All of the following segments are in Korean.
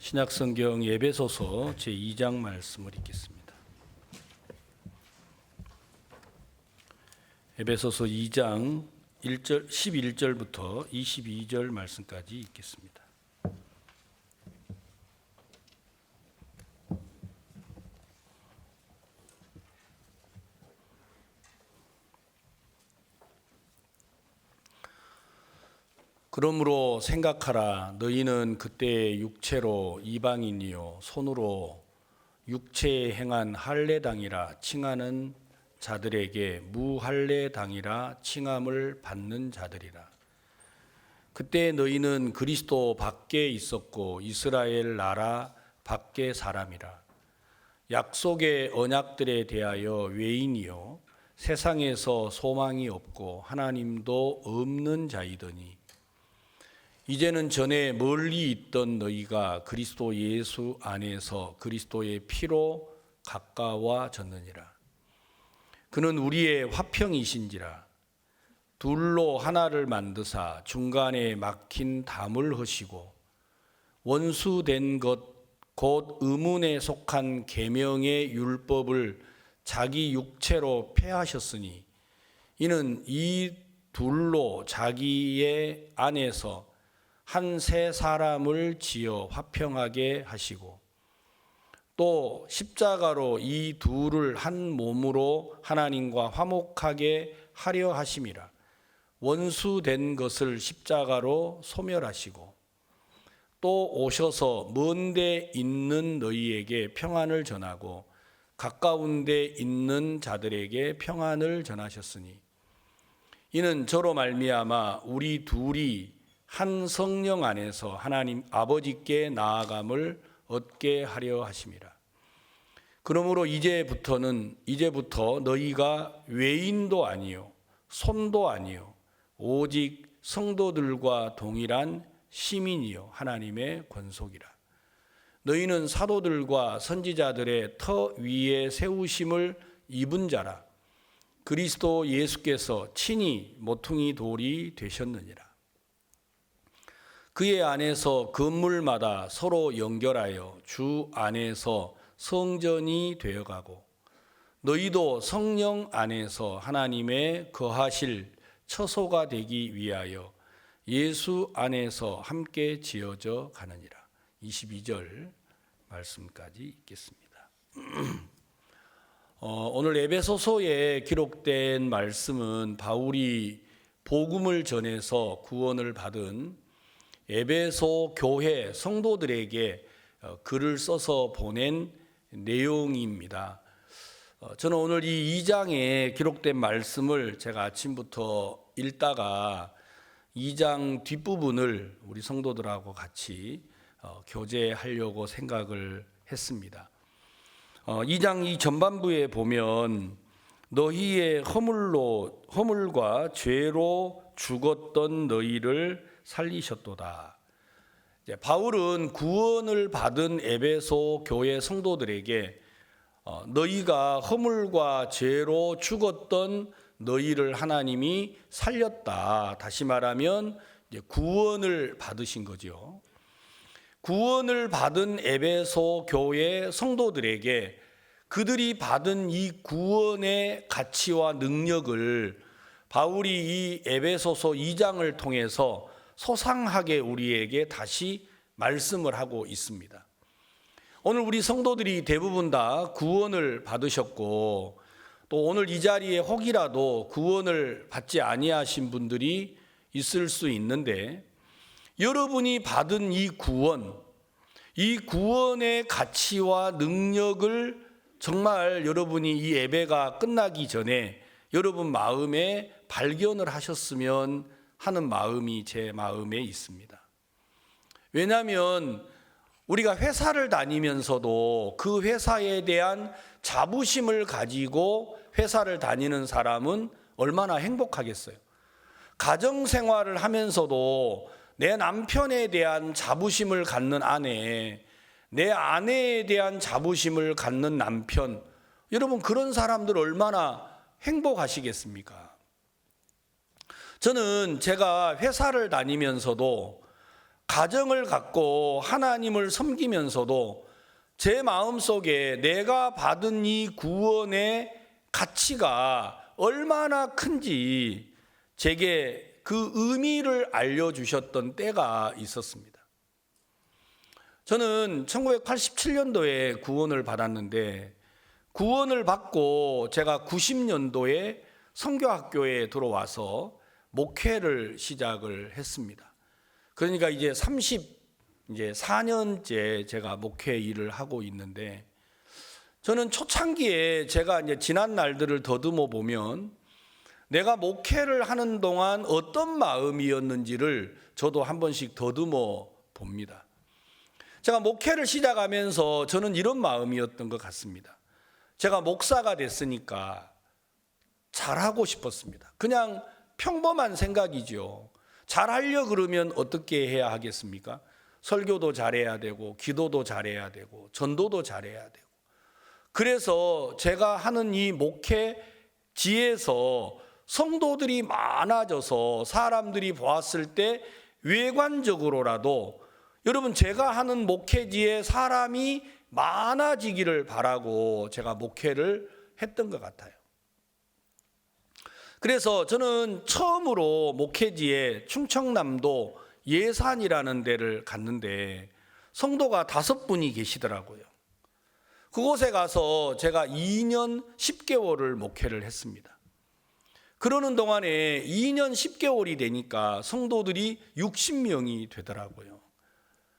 신약성경 에베소서 제2장 말씀을 읽겠습니다. 에베소서 2장 11절부터 22절 말씀까지 읽겠습니다. 그러므로 생각하라. 너희는 그때 육체로 이방인이요 손으로 육체에 행한 할례당이라 칭하는 자들에게 무할례당이라 칭함을 받는 자들이라. 그때 너희는 그리스도 밖에 있었고 이스라엘 나라 밖에 사람이라. 약속의 언약들에 대하여 외인이요 세상에서 소망이 없고 하나님도 없는 자이더니 이제는 전에 멀리 있던 너희가 그리스도 예수 안에서 그리스도의 피로 가까워졌느니라. 그는 우리의 화평이신지라. 둘로 하나를 만드사 중간에 막힌 담을 허시고 원수된 것 곧 의문에 속한 계명의 율법을 자기 육체로 폐하셨으니 이는 이 둘로 자기의 안에서 한 새 사람을 지어 화평하게 하시고 또 십자가로 이 둘을 한 몸으로 하나님과 화목하게 하려 하심이라. 원수된 것을 십자가로 소멸하시고 또 오셔서 먼 데 있는 너희에게 평안을 전하고 가까운 데 있는 자들에게 평안을 전하셨으니 이는 저로 말미암아 우리 둘이 한 성령 안에서 하나님 아버지께 나아감을 얻게 하려 하심이라. 그러므로 이제부터 너희가 외인도 아니요 손도 아니요 오직 성도들과 동일한 시민이요 하나님의 권속이라. 너희는 사도들과 선지자들의 터 위에 세우심을 입은 자라. 그리스도 예수께서 친히 모퉁이 돌이 되셨느니라. 그의 안에서 건물마다 서로 연결하여 주 안에서 성전이 되어가고 너희도 성령 안에서 하나님의 거하실 처소가 되기 위하여 예수 안에서 함께 지어져 가느니라. 22절 말씀까지 읽겠습니다. 오늘 에베소서에 기록된 말씀은 바울이 복음을 전해서 구원을 받은 에베소 교회 성도들에게 글을 써서 보낸 내용입니다. 저는 오늘 이 2장에 기록된 말씀을 제가 아침부터 읽다가 2장 뒷부분을 우리 성도들하고 같이 교제하려고 생각을 했습니다. 2장 이 전반부에 보면 너희의 허물과 죄로 죽었던 너희를 살리셨도다. 바울은 구원을 받은 에베소 교회 성도들에게 너희가 허물과 죄로 죽었던 너희를 하나님이 살렸다. 다시 말하면 구원을 받으신 거죠. 구원을 받은 에베소 교회 성도들에게 그들이 받은 이 구원의 가치와 능력을 바울이 이 에베소서 2장을 통해서 소상하게 우리에게 다시 말씀을 하고 있습니다. 오늘 우리 성도들이 대부분 다 구원을 받으셨고 또 오늘 이 자리에 혹이라도 구원을 받지 아니하신 분들이 있을 수 있는데 여러분이 받은 이 구원의 가치와 능력을 정말 여러분이 이 예배가 끝나기 전에 여러분 마음에 발견을 하셨으면 하는 마음이 제 마음에 있습니다. 왜냐하면 우리가 회사를 다니면서도 그 회사에 대한 자부심을 가지고 회사를 다니는 사람은 얼마나 행복하겠어요. 가정생활을 하면서도 내 남편에 대한 자부심을 갖는 아내, 내 아내에 대한 자부심을 갖는 남편, 여러분 그런 사람들 얼마나 행복하시겠습니까? 저는 제가 회사를 다니면서도 가정을 갖고 하나님을 섬기면서도 제 마음속에 내가 받은 이 구원의 가치가 얼마나 큰지 제게 그 의미를 알려주셨던 때가 있었습니다. 저는 1987년도에 구원을 받았는데, 구원을 받고 제가 90년도에 선교학교에 들어와서 목회를 시작을 했습니다. 그러니까 이제 34년째 제가 목회 일을 하고 있는데, 저는 초창기에 제가 이제 지난 날들을 더듬어 보면 내가 목회를 하는 동안 어떤 마음이었는지를 저도 한 번씩 더듬어 봅니다. 제가 목회를 시작하면서 저는 이런 마음이었던 것 같습니다. 제가 목사가 됐으니까 잘하고 싶었습니다. 그냥 평범한 생각이죠. 잘하려 그러면 어떻게 해야 하겠습니까? 설교도 잘해야 되고, 기도도 잘해야 되고, 전도도 잘해야 되고. 그래서 제가 하는 이 목회지에서 성도들이 많아져서 사람들이 보았을 때 외관적으로라도, 여러분, 제가 하는 목회지에 사람이 많아지기를 바라고 제가 목회를 했던 것 같아요. 그래서 저는 처음으로 목회지에 충청남도 예산이라는 데를 갔는데 성도가 5분이 계시더라고요. 그곳에 가서 제가 2년 10개월을 목회를 했습니다. 그러는 동안에 2년 10개월이 되니까 성도들이 60명이 되더라고요.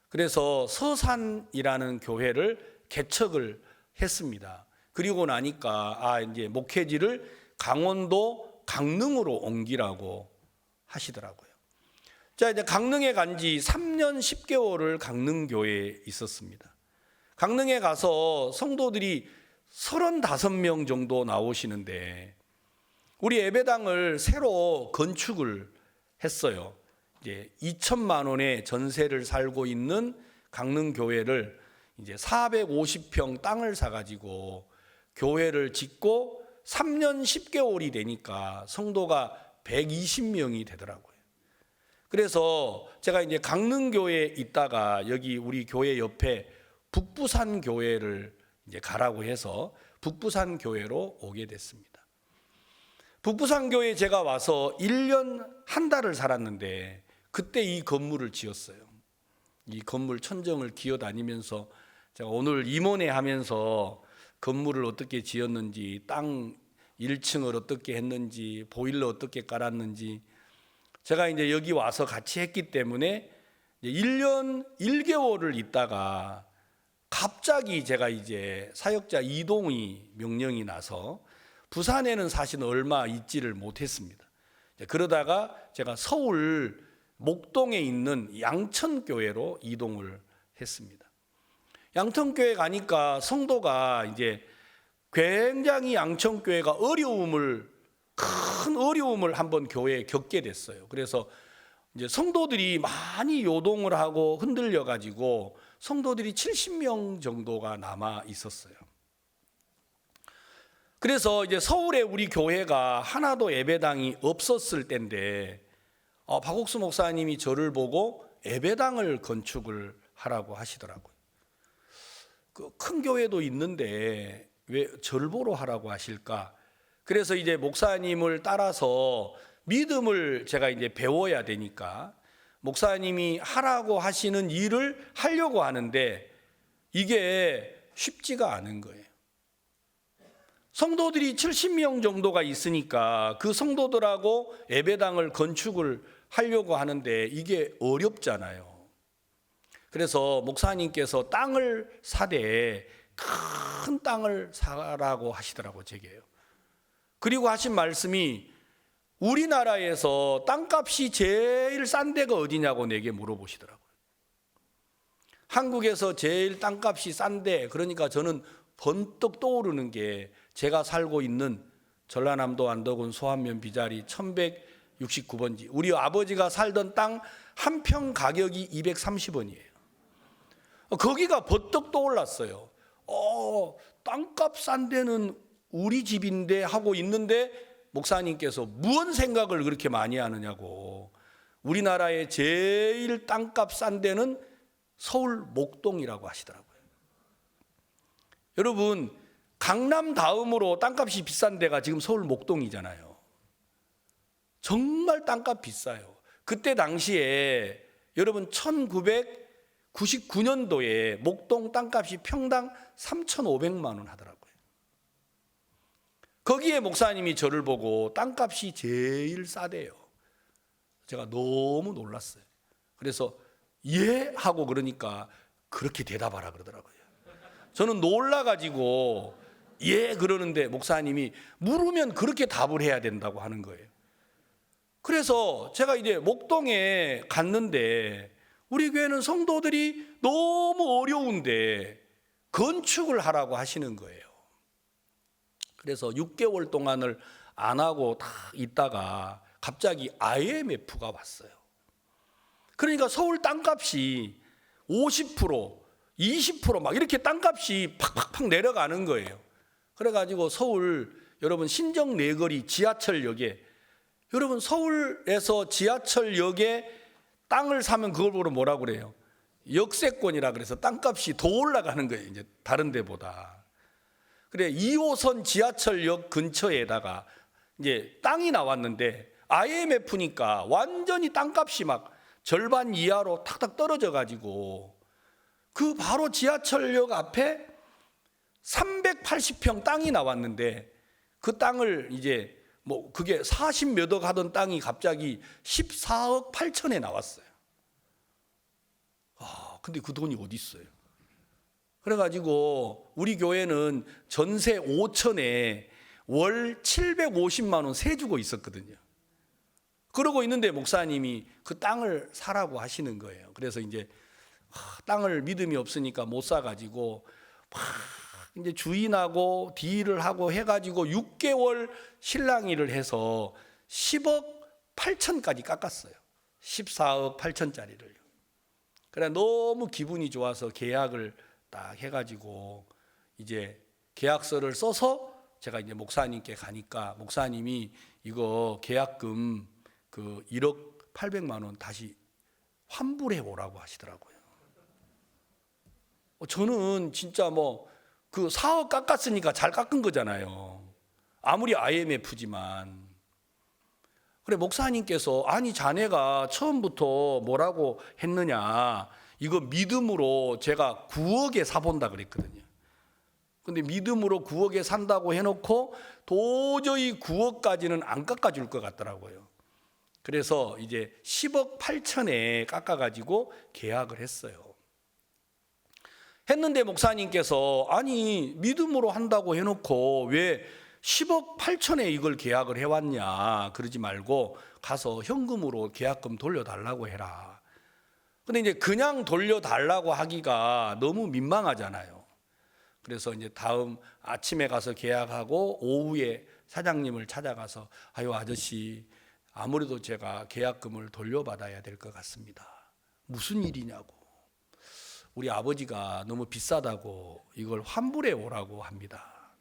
그래서 서산이라는 교회를 개척을 했습니다. 그리고 나니까 이제 목회지를 강원도 강릉으로 옮기라고 하시더라고요. 자, 이제 강릉에 간 지 3년 10개월을 강릉교회에 있었습니다. 강릉에 가서 성도들이 35명 정도 나오시는데, 우리 예배당을 새로 건축을 했어요. 이제 2천만 원의 전세를 살고 있는 강릉교회를 이제 450평 땅을 사가지고 교회를 짓고 3년 10개월이 되니까 성도가 120명이 되더라고요. 그래서 제가 이제 강릉교회에 있다가 여기 우리 교회 옆에 북부산 교회를 이제 가라고 해서 북부산 교회로 오게 됐습니다. 북부산 교회에 제가 와서 1년 한 달을 살았는데 그때 이 건물을 지었어요. 이 건물 천정을 기어다니면서 제가 오늘 임원회 하면서 건물을 어떻게 지었는지, 땅 1층을 어떻게 했는지, 보일러 어떻게 깔았는지 제가 이제 여기 와서 같이 했기 때문에 1년 1개월을 있다가 갑자기 제가 이제 사역자 이동이 명령이 나서 부산에는 사실 얼마 있지를 못했습니다. 그러다가 제가 서울 목동에 있는 양천교회로 이동을 했습니다. 양천교회 가니까 성도가 이제 굉장히 양천교회가 큰 어려움을 한번 교회에 겪게 됐어요. 그래서 이제 성도들이 많이 요동을 하고 흔들려 가지고 성도들이 70명 정도가 남아 있었어요. 그래서 이제 서울에 우리 교회가 하나도 예배당이 없었을 때인데 박옥수 목사님이 저를 보고 예배당을 건축을 하라고 하시더라고요. 그 큰 교회도 있는데 왜 저를 보러 하라고 하실까? 그래서 이제 목사님을 따라서 믿음을 제가 이제 배워야 되니까 목사님이 하라고 하시는 일을 하려고 하는데 이게 쉽지가 않은 거예요. 성도들이 70명 정도가 있으니까 그 성도들하고 예배당을 건축을 하려고 하는데 이게 어렵잖아요. 그래서 목사님께서 땅을 사되 큰 땅을 사라고 하시더라고요, 제게요. 그리고 하신 말씀이 우리나라에서 땅값이 제일 싼 데가 어디냐고 내게 물어보시더라고요. 한국에서 제일 땅값이 싼데, 그러니까 저는 번뜩 떠오르는 게 제가 살고 있는 전라남도 안덕군 소한면 비자리 1169번지 우리 아버지가 살던 땅 한 평 가격이 230원이에요. 거기가 번뜩 떠올랐어요. 땅값 싼 데는 우리 집인데 하고 있는데 목사님께서 무슨 생각을 그렇게 많이 하느냐고 우리나라의 제일 땅값 싼 데는 서울 목동이라고 하시더라고요. 여러분, 강남 다음으로 땅값이 비싼 데가 지금 서울 목동이잖아요. 정말 땅값 비싸요. 그때 당시에 여러분 1999년도에 목동 땅값이 평당 3,500만 원 하더라고요. 거기에 목사님이 저를 보고 땅값이 제일 싸대요. 제가 너무 놀랐어요. 그래서 예? 하고 그러니까 그렇게 대답하라 그러더라고요. 저는 놀라가지고 예 그러는데 목사님이 물으면 그렇게 답을 해야 된다고 하는 거예요. 그래서 제가 이제 목동에 갔는데 우리 교회는 성도들이 너무 어려운데 건축을 하라고 하시는 거예요. 그래서 6개월 동안을 안 하고 다 있다가 갑자기 IMF가 왔어요. 그러니까 서울 땅값이 50%, 20% 막 이렇게 땅값이 팍팍팍 내려가는 거예요. 그래가지고 서울 여러분 신정 내거리 지하철역에 여러분 서울에서 지하철역에 땅을 사면 그걸 보러 뭐라고 그래요? 역세권이라 그래서 땅값이 더 올라가는 거예요. 이제 다른 데보다. 그래 2호선 지하철역 근처에다가 이제 땅이 나왔는데 IMF니까 완전히 땅값이 막 절반 이하로 탁탁 떨어져 가지고 그 바로 지하철역 앞에 380평 땅이 나왔는데 그 땅을 이제 뭐 그게 40몇 억 하던 땅이 갑자기 14억 8천에 나왔어요. 근데 그 돈이 어디 있어요? 그래가지고 우리 교회는 전세 5천에 월 750만 원 세 주고 있었거든요. 그러고 있는데 목사님이 그 땅을 사라고 하시는 거예요. 그래서 이제 땅을 믿음이 없으니까 못 사가지고 막 이제 주인하고 딜을 하고 해가지고 6개월 실랑이를 해서 10억 8천까지 깎았어요. 14억 8천짜리를. 그래 너무 기분이 좋아서 계약을 딱 해가지고 이제 계약서를 써서 제가 이제 목사님께 가니까 목사님이 이거 계약금 그 1억 800만 원 다시 환불해 오라고 하시더라고요. 저는 진짜 뭐 그 4억 깎았으니까 잘 깎은 거잖아요. 아무리 IMF지만. 그래 목사님께서 아니 자네가 처음부터 뭐라고 했느냐, 이거 믿음으로 제가 9억에 사본다 그랬거든요. 근데 믿음으로 9억에 산다고 해놓고 도저히 9억까지는 안 깎아줄 것 같더라고요. 그래서 이제 10억 8천에 깎아가지고 계약을 했어요. 했는데 목사님께서 아니 믿음으로 한다고 해놓고 왜 10억 8천에 이걸 계약을 해왔냐, 그러지 말고 가서 현금으로 계약금 돌려달라고 해라. 근데 이제 그냥 돌려달라고 하기가 너무 민망하잖아요. 그래서 이제 다음 아침에 가서 계약하고 오후에 사장님을 찾아가서 아유 아저씨 아무래도 제가 계약금을 돌려받아야 될 것 같습니다. 무슨 일이냐고. 우리 아버지가 너무 비싸다고 이걸 환불해 오라고 합니다.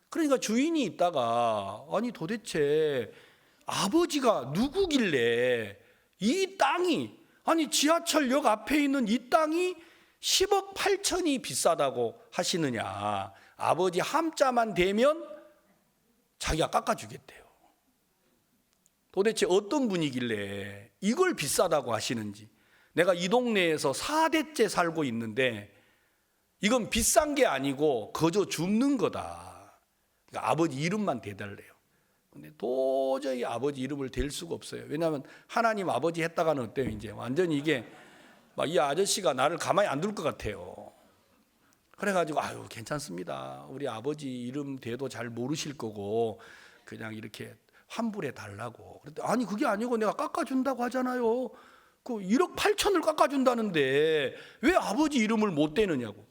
그러니까 주인이 있다가 아니 도대체 아버지가 누구길래 이 땅이 아니 지하철역 앞에 있는 이 땅이 10억 8천이 비싸다고 하시느냐. 아버지 함자만 되면 자기가 깎아주겠대요. 도대체 어떤 분이길래 이걸 비싸다고 하시는지. 내가 이 동네에서 4대째 살고 있는데 이건 비싼 게 아니고 거저 죽는 거다. 그러니까 아버지 이름만 대달래요. 근데 도저히 아버지 이름을 댈 수가 없어요. 왜냐하면 하나님 아버지 했다가는 어때요? 이제 완전히 이게 막 이 아저씨가 나를 가만히 안 둘 것 같아요. 그래가지고 아유 괜찮습니다. 우리 아버지 이름 대도 잘 모르실 거고 그냥 이렇게 환불해 달라고. 그랬더니 아니 그게 아니고 내가 깎아준다고 하잖아요. 그 1억 8천을 깎아준다는데 왜 아버지 이름을 못 대느냐고.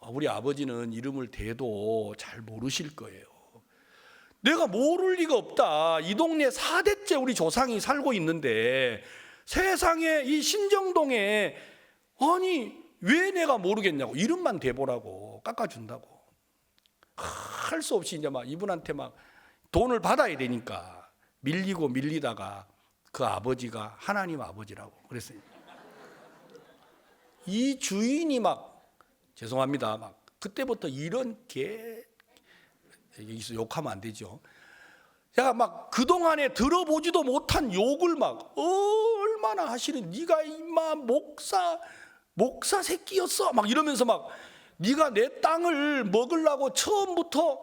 우리 아버지는 이름을 대도 잘 모르실 거예요. 내가 모를 리가 없다. 이 동네 4대째 우리 조상이 살고 있는데 세상에 이 신정동에 아니 왜 내가 모르겠냐고. 이름만 대보라고 깎아준다고. 할 수 없이 이제 막 이분한테 막 돈을 받아야 되니까 밀리고 밀리다가 그 아버지가 하나님 아버지라고 그랬어요. 이 주인이 막 죄송합니다. 막 그때부터 이런 여기서 욕하면 안 되죠. 제가 막 그동안에 들어보지도 못한 욕을 막 얼마나 하시는, 네가 임마 목사 새끼였어 막 이러면서 막 네가 내 땅을 먹으려고 처음부터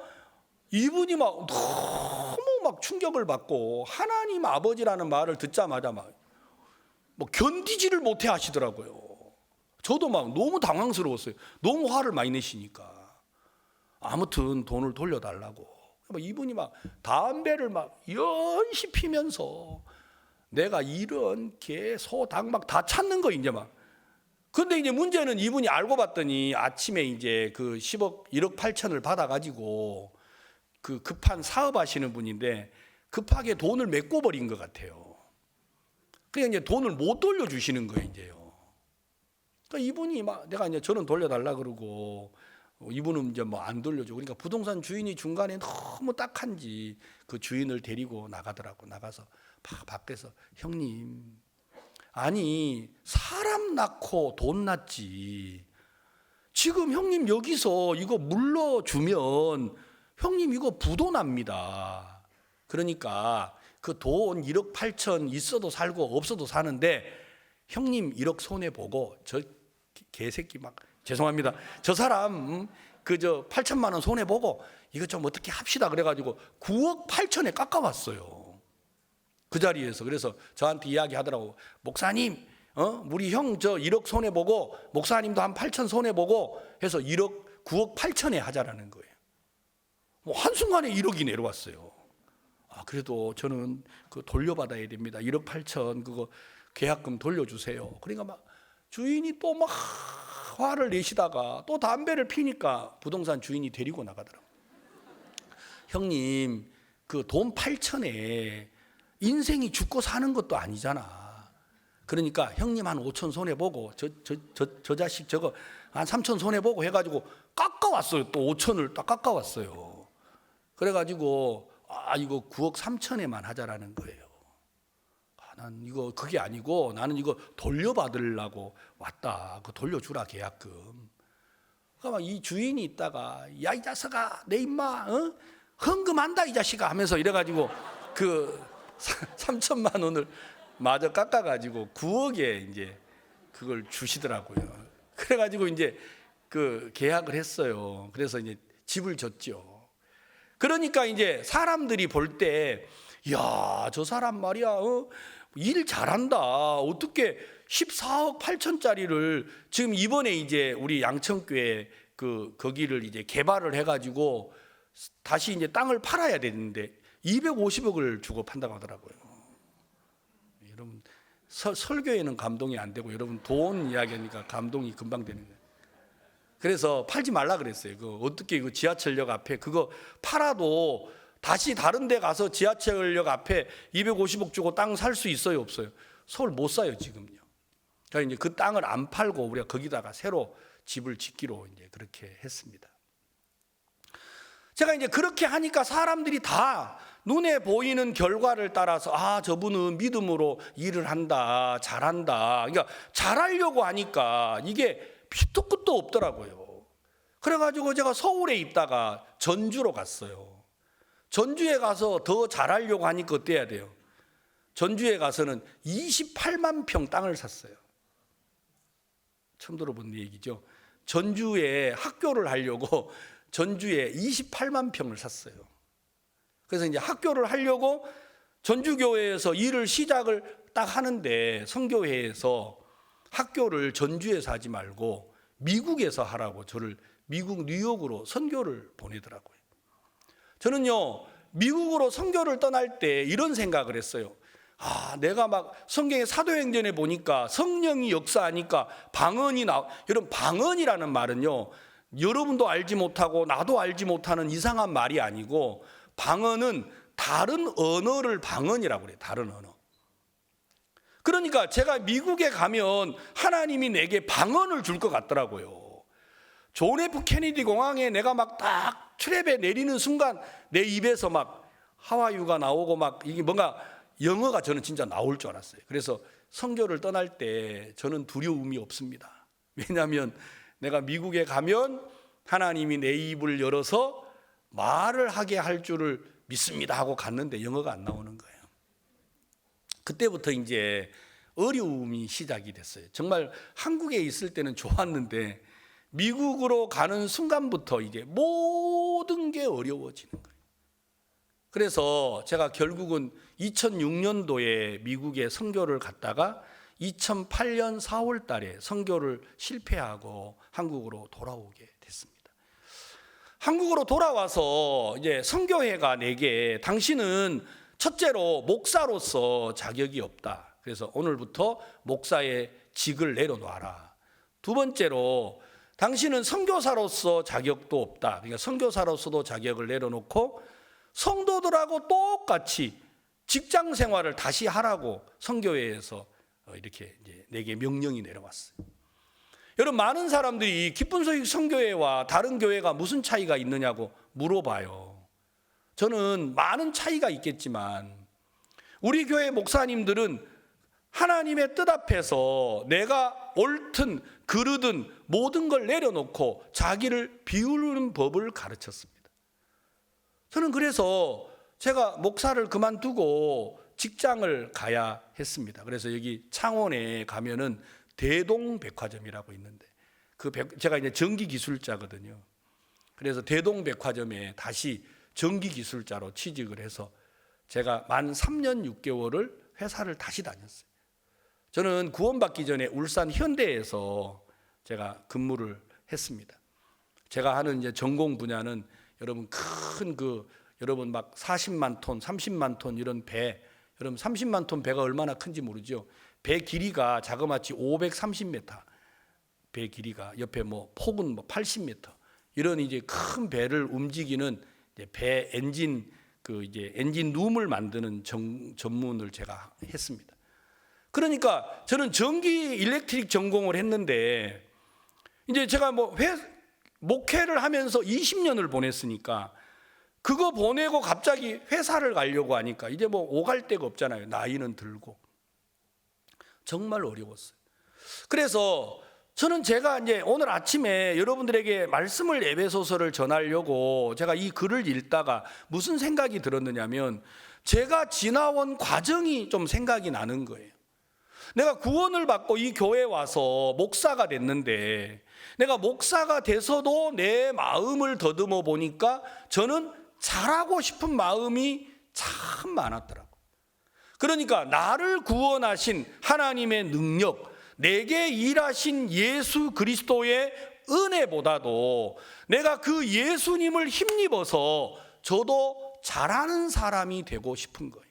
이분이 막 너무 막 충격을 받고 하나님 아버지라는 말을 듣자마자 막 뭐 견디지를 못해 하시더라고요. 저도 막 너무 당황스러웠어요. 너무 화를 많이 내시니까. 아무튼 돈을 돌려달라고. 이분이 막 담배를 막 연시 피면서 내가 이런 개, 소, 닭 막 다 찾는 거 이제 막. 근데 이제 문제는 이분이 알고 봤더니 아침에 이제 그 1억 8천을 받아가지고 그 급한 사업하시는 분인데 급하게 돈을 메꿔 버린 것 같아요. 그냥 이제 돈을 못 돌려주시는 거예요, 이제요. 그러니까 이분이 막 내가 이제 저는 돌려달라 그러고 이분은 이제 뭐 안 돌려줘. 그러니까 부동산 주인이 중간에 너무 딱한지 그 주인을 데리고 나가더라고. 나가서 밖에서 형님, 아니 사람 낳고 돈 낳지. 지금 형님 여기서 이거 물러주면 형님 이거 부도 납니다. 그러니까 그 돈 1억 8천 있어도 살고 없어도 사는데 형님 1억 손해보고 저 개새끼 막 죄송합니다. 저 사람 그저 8천만 원 손해보고 이거 좀 어떻게 합시다 그래가지고 9억 8천에 깎아왔어요. 그 자리에서. 그래서 저한테 이야기하더라고. 목사님 우리 형 저 1억 손해보고 목사님도 한 8천 손해보고 해서 9억 8천에 하자라는 거예요. 뭐 한순간에 1억이 내려왔어요. 그래도 저는 그 돌려받아야 됩니다. 1억 8천 그거 계약금 돌려주세요. 그러니까 막 주인이 또 막 화를 내시다가 또 담배를 피니까 부동산 주인이 데리고 나가더라고요. 형님 그 돈 8천에 인생이 죽고 사는 것도 아니잖아. 그러니까 형님 한 5천 손해보고 저 자식 저거 한 3천 손해보고 해가지고 깎아왔어요. 또 5천을 딱 깎아왔어요. 그래가지고 이거 9억 3천에만 하자라는 거예요. 난 이거 그게 아니고 나는 이거 돌려받으려고 왔다. 그 돌려주라 계약금. 그러니까 막 이 주인이 있다가 야 이 자식아 내 임마 헌금한다 이 자식아 하면서 이래가지고 그 3천만 원을 마저 깎아가지고 9억에 이제 그걸 주시더라고요. 그래가지고 이제 그 계약을 했어요. 그래서 이제 집을 줬죠. 그러니까 이제 사람들이 볼 때, 야, 저 사람 말이야, 일 잘한다. 어떻게 14억 8천짜리를 지금 이번에 이제 우리 양천교회 거기를 이제 개발을 해가지고 다시 이제 땅을 팔아야 되는데 250억을 주고 판다고 하더라고요. 여러분, 설교에는 감동이 안 되고 여러분 돈 이야기하니까 감동이 금방 되는 거예요. 그래서 팔지 말라 그랬어요. 어떻게 그 지하철역 앞에 그거 팔아도 다시 다른 데 가서 지하철역 앞에 250억 주고 땅 살 수 있어요, 없어요? 서울 못 사요, 지금요. 그러니까 이제 그 땅을 안 팔고 우리가 거기다가 새로 집을 짓기로 이제 그렇게 했습니다. 제가 이제 그렇게 하니까 사람들이 다 눈에 보이는 결과를 따라서 저분은 믿음으로 일을 한다, 잘한다. 그러니까 잘하려고 하니까 이게 피도 끝도 없더라고요. 그래가지고 제가 서울에 있다가 전주로 갔어요. 전주에 가서 더 잘하려고 하니까 어때야 돼요? 전주에 가서는 28만 평 땅을 샀어요. 처음 들어본 얘기죠. 전주에 학교를 하려고 전주에 28만 평을 샀어요. 그래서 이제 학교를 하려고 전주교회에서 일을 시작을 딱 하는데 선교회에서 학교를 전주에서 하지 말고 미국에서 하라고 저를 미국 뉴욕으로 선교를 보내더라고요. 저는요 미국으로 선교를 떠날 때 이런 생각을 했어요. 내가 막 성경의 사도행전에 보니까 성령이 역사하니까 방언이 여러분 방언이라는 말은요 여러분도 알지 못하고 나도 알지 못하는 이상한 말이 아니고 방언은 다른 언어를 방언이라고 그래요. 다른 언어. 그러니까 제가 미국에 가면 하나님이 내게 방언을 줄 것 같더라고요. 존 F 케네디 공항에 내가 막 딱 트랩에 내리는 순간 내 입에서 막 하와이유가 나오고 막 이게 뭔가 영어가 저는 진짜 나올 줄 알았어요. 그래서 선교를 떠날 때 저는 두려움이 없습니다. 왜냐하면 내가 미국에 가면 하나님이 내 입을 열어서 말을 하게 할 줄을 믿습니다 하고 갔는데 영어가 안 나오는 거예요. 그때부터 이제 어려움이 시작이 됐어요. 정말 한국에 있을 때는 좋았는데 미국으로 가는 순간부터 이제 모든 게 어려워지는 거예요. 그래서 제가 결국은 2006년도에 미국에 선교를 갔다가 2008년 4월 달에 선교를 실패하고 한국으로 돌아오게 됐습니다. 한국으로 돌아와서 이제 선교회가 내게 당신은 첫째로 목사로서 자격이 없다. 그래서 오늘부터 목사의 직을 내려놔라. 두 번째로 당신은 선교사로서 자격도 없다. 그러니까 선교사로서도 자격을 내려놓고 성도들하고 똑같이 직장 생활을 다시 하라고 선교회에서 이렇게 이제 내게 명령이 내려왔어요. 여러분, 많은 사람들이 기쁜 소식 선교회와 다른 교회가 무슨 차이가 있느냐고 물어봐요. 저는 많은 차이가 있겠지만 우리 교회 목사님들은 하나님의 뜻 앞에서 내가 옳든 그르든 모든 걸 내려놓고 자기를 비우는 법을 가르쳤습니다. 저는 그래서 제가 목사를 그만두고 직장을 가야 했습니다. 그래서 여기 창원에 가면은 대동백화점이라고 있는데 제가 이제 전기기술자거든요. 그래서 대동백화점에 다시 전기기술자로 취직을 해서 제가 만 3년 6개월을 회사를 다시 다녔어요. 저는 구원받기 전에 울산 현대에서 제가 근무를 했습니다. 제가 하는 이제 전공 분야는 여러분 여러분 막 40만 톤, 30만 톤 이런 배, 여러분 30만 톤 배가 얼마나 큰지 모르죠. 배 길이가 자그마치 530m, 배 길이가 옆에 뭐 폭은 뭐 80m 이런 이제 큰 배를 움직이는 이제 배 엔진 이제 엔진 룸을 만드는 전문을 제가 했습니다. 그러니까 저는 전기 일렉트릭 전공을 했는데 이제 제가 목회를 하면서 20년을 보냈으니까 그거 보내고 갑자기 회사를 가려고 하니까 이제 오갈 데가 없잖아요. 나이는 들고. 정말 어려웠어요. 그래서 저는 제가 이제 오늘 아침에 여러분들에게 말씀을 에베소서를 전하려고 제가 이 글을 읽다가 무슨 생각이 들었느냐면 제가 지나온 과정이 좀 생각이 나는 거예요. 내가 구원을 받고 이 교회에 와서 목사가 됐는데 내가 목사가 돼서도 내 마음을 더듬어 보니까 저는 잘하고 싶은 마음이 참 많았더라고요. 그러니까 나를 구원하신 하나님의 능력, 내게 일하신 예수 그리스도의 은혜보다도 내가 그 예수님을 힘입어서 저도 잘하는 사람이 되고 싶은 거예요.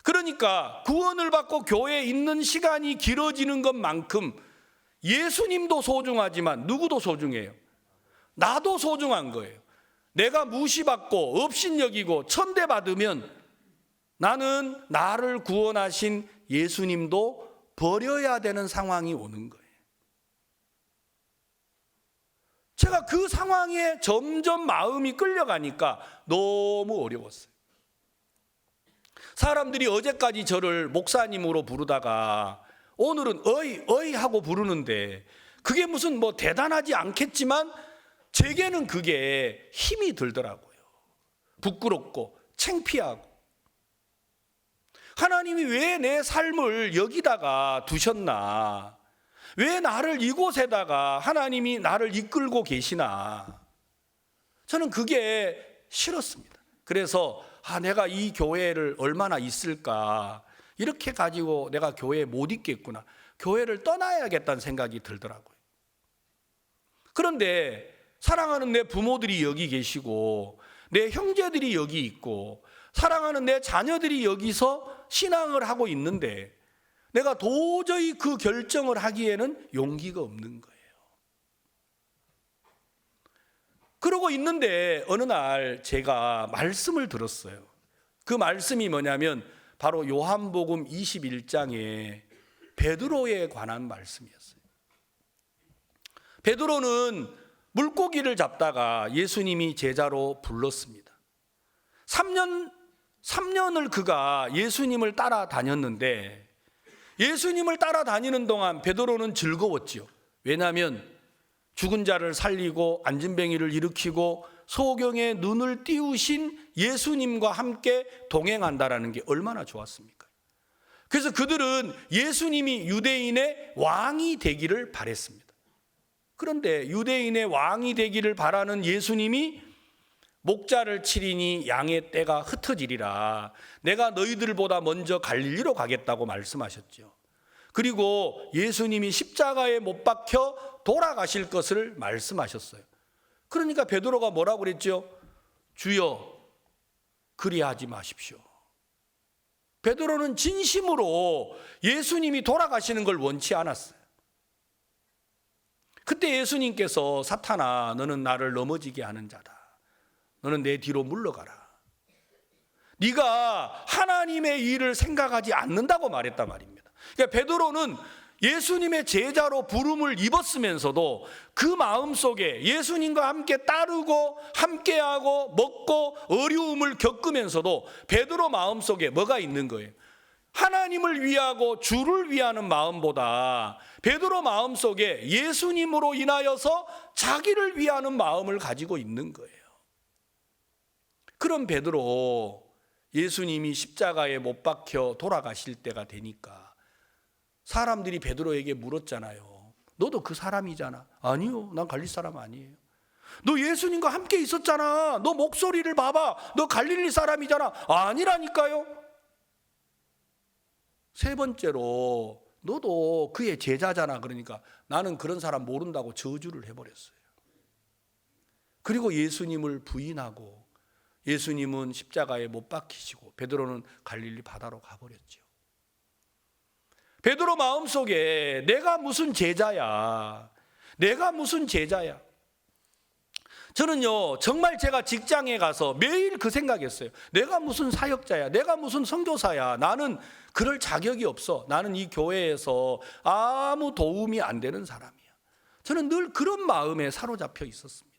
그러니까 구원을 받고 교회에 있는 시간이 길어지는 것만큼 예수님도 소중하지만 누구도 소중해요? 나도 소중한 거예요. 내가 무시받고 업신여기고 천대받으면 나는 나를 구원하신 예수님도 버려야 되는 상황이 오는 거예요. 제가 그 상황에 점점 마음이 끌려가니까 너무 어려웠어요. 사람들이 어제까지 저를 목사님으로 부르다가 오늘은 어이 하고 부르는데 그게 무슨 대단하지 않겠지만 제게는 그게 힘이 들더라고요. 부끄럽고 창피하고. 하나님이 왜 내 삶을 여기다가 두셨나? 왜 나를 이곳에다가 하나님이 나를 이끌고 계시나? 저는 그게 싫었습니다. 그래서 내가 이 교회를 얼마나 있을까? 이렇게 가지고 내가 교회에 못 있겠구나. 교회를 떠나야겠다는 생각이 들더라고요. 그런데 사랑하는 내 부모들이 여기 계시고 내 형제들이 여기 있고 사랑하는 내 자녀들이 여기서 신앙을 하고 있는데 내가 도저히 그 결정을 하기에는 용기가 없는 거예요. 그러고 있는데 어느 날 제가 말씀을 들었어요. 그 말씀이 뭐냐면 바로 요한복음 21장에 베드로에 관한 말씀이었어요. 베드로는 물고기를 잡다가 예수님이 제자로 불렀습니다. 3년 3년을 그가 예수님을 따라다녔는데 예수님을 따라다니는 동안 베드로는 즐거웠지요. 왜냐하면 죽은 자를 살리고 안진뱅이를 일으키고 소경의 눈을 띄우신 예수님과 함께 동행한다라는 게 얼마나 좋았습니까? 그래서 그들은 예수님이 유대인의 왕이 되기를 바랬습니다. 그런데 유대인의 왕이 되기를 바라는 예수님이 목자를 치리니 양의 떼가 흩어지리라. 내가 너희들보다 먼저 갈릴리로 가겠다고 말씀하셨죠. 그리고 예수님이 십자가에 못 박혀 돌아가실 것을 말씀하셨어요. 그러니까 베드로가 뭐라고 그랬죠? 주여, 그리하지 마십시오. 베드로는 진심으로 예수님이 돌아가시는 걸 원치 않았어요. 그때 예수님께서 사탄아, 너는 나를 넘어지게 하는 자다. 너는 내 뒤로 물러가라. 네가 하나님의 일을 생각하지 않는다고 말했단 말입니다. 그러니까 베드로는 예수님의 제자로 부름을 입었으면서도 그 마음속에 예수님과 함께 따르고 함께하고 먹고 어려움을 겪으면서도 베드로 마음속에 뭐가 있는 거예요? 하나님을 위하고 주를 위하는 마음보다 베드로 마음속에 예수님으로 인하여서 자기를 위하는 마음을 가지고 있는 거예요. 그런 베드로, 예수님이 십자가에 못 박혀 돌아가실 때가 되니까 사람들이 베드로에게 물었잖아요. 너도 그 사람이잖아. 아니요, 난 갈릴 사람 아니에요. 너 예수님과 함께 있었잖아. 너 목소리를 봐봐. 너 갈릴리 사람이잖아. 아니라니까요. 세 번째로 너도 그의 제자잖아. 그러니까 나는 그런 사람 모른다고 저주를 해버렸어요. 그리고 예수님을 부인하고 예수님은 십자가에 못 박히시고 베드로는 갈릴리 바다로 가버렸죠. 베드로 마음속에 내가 무슨 제자야. 내가 무슨 제자야. 저는요, 정말 제가 직장에 가서 매일 그 생각했어요. 내가 무슨 사역자야. 내가 무슨 선교사야. 나는 그럴 자격이 없어. 나는 이 교회에서 아무 도움이 안 되는 사람이야. 저는 늘 그런 마음에 사로잡혀 있었습니다.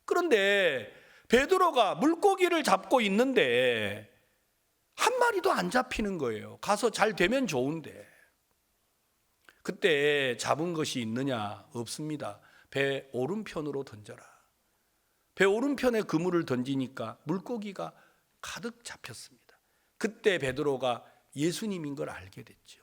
그런데 베드로가 물고기를 잡고 있는데 한 마리도 안 잡히는 거예요. 가서 잘 되면 좋은데. 그때 잡은 것이 있느냐? 없습니다. 배 오른편으로 던져라. 배 오른편에 그물을 던지니까 물고기가 가득 잡혔습니다. 그때 베드로가 예수님인 걸 알게 됐죠.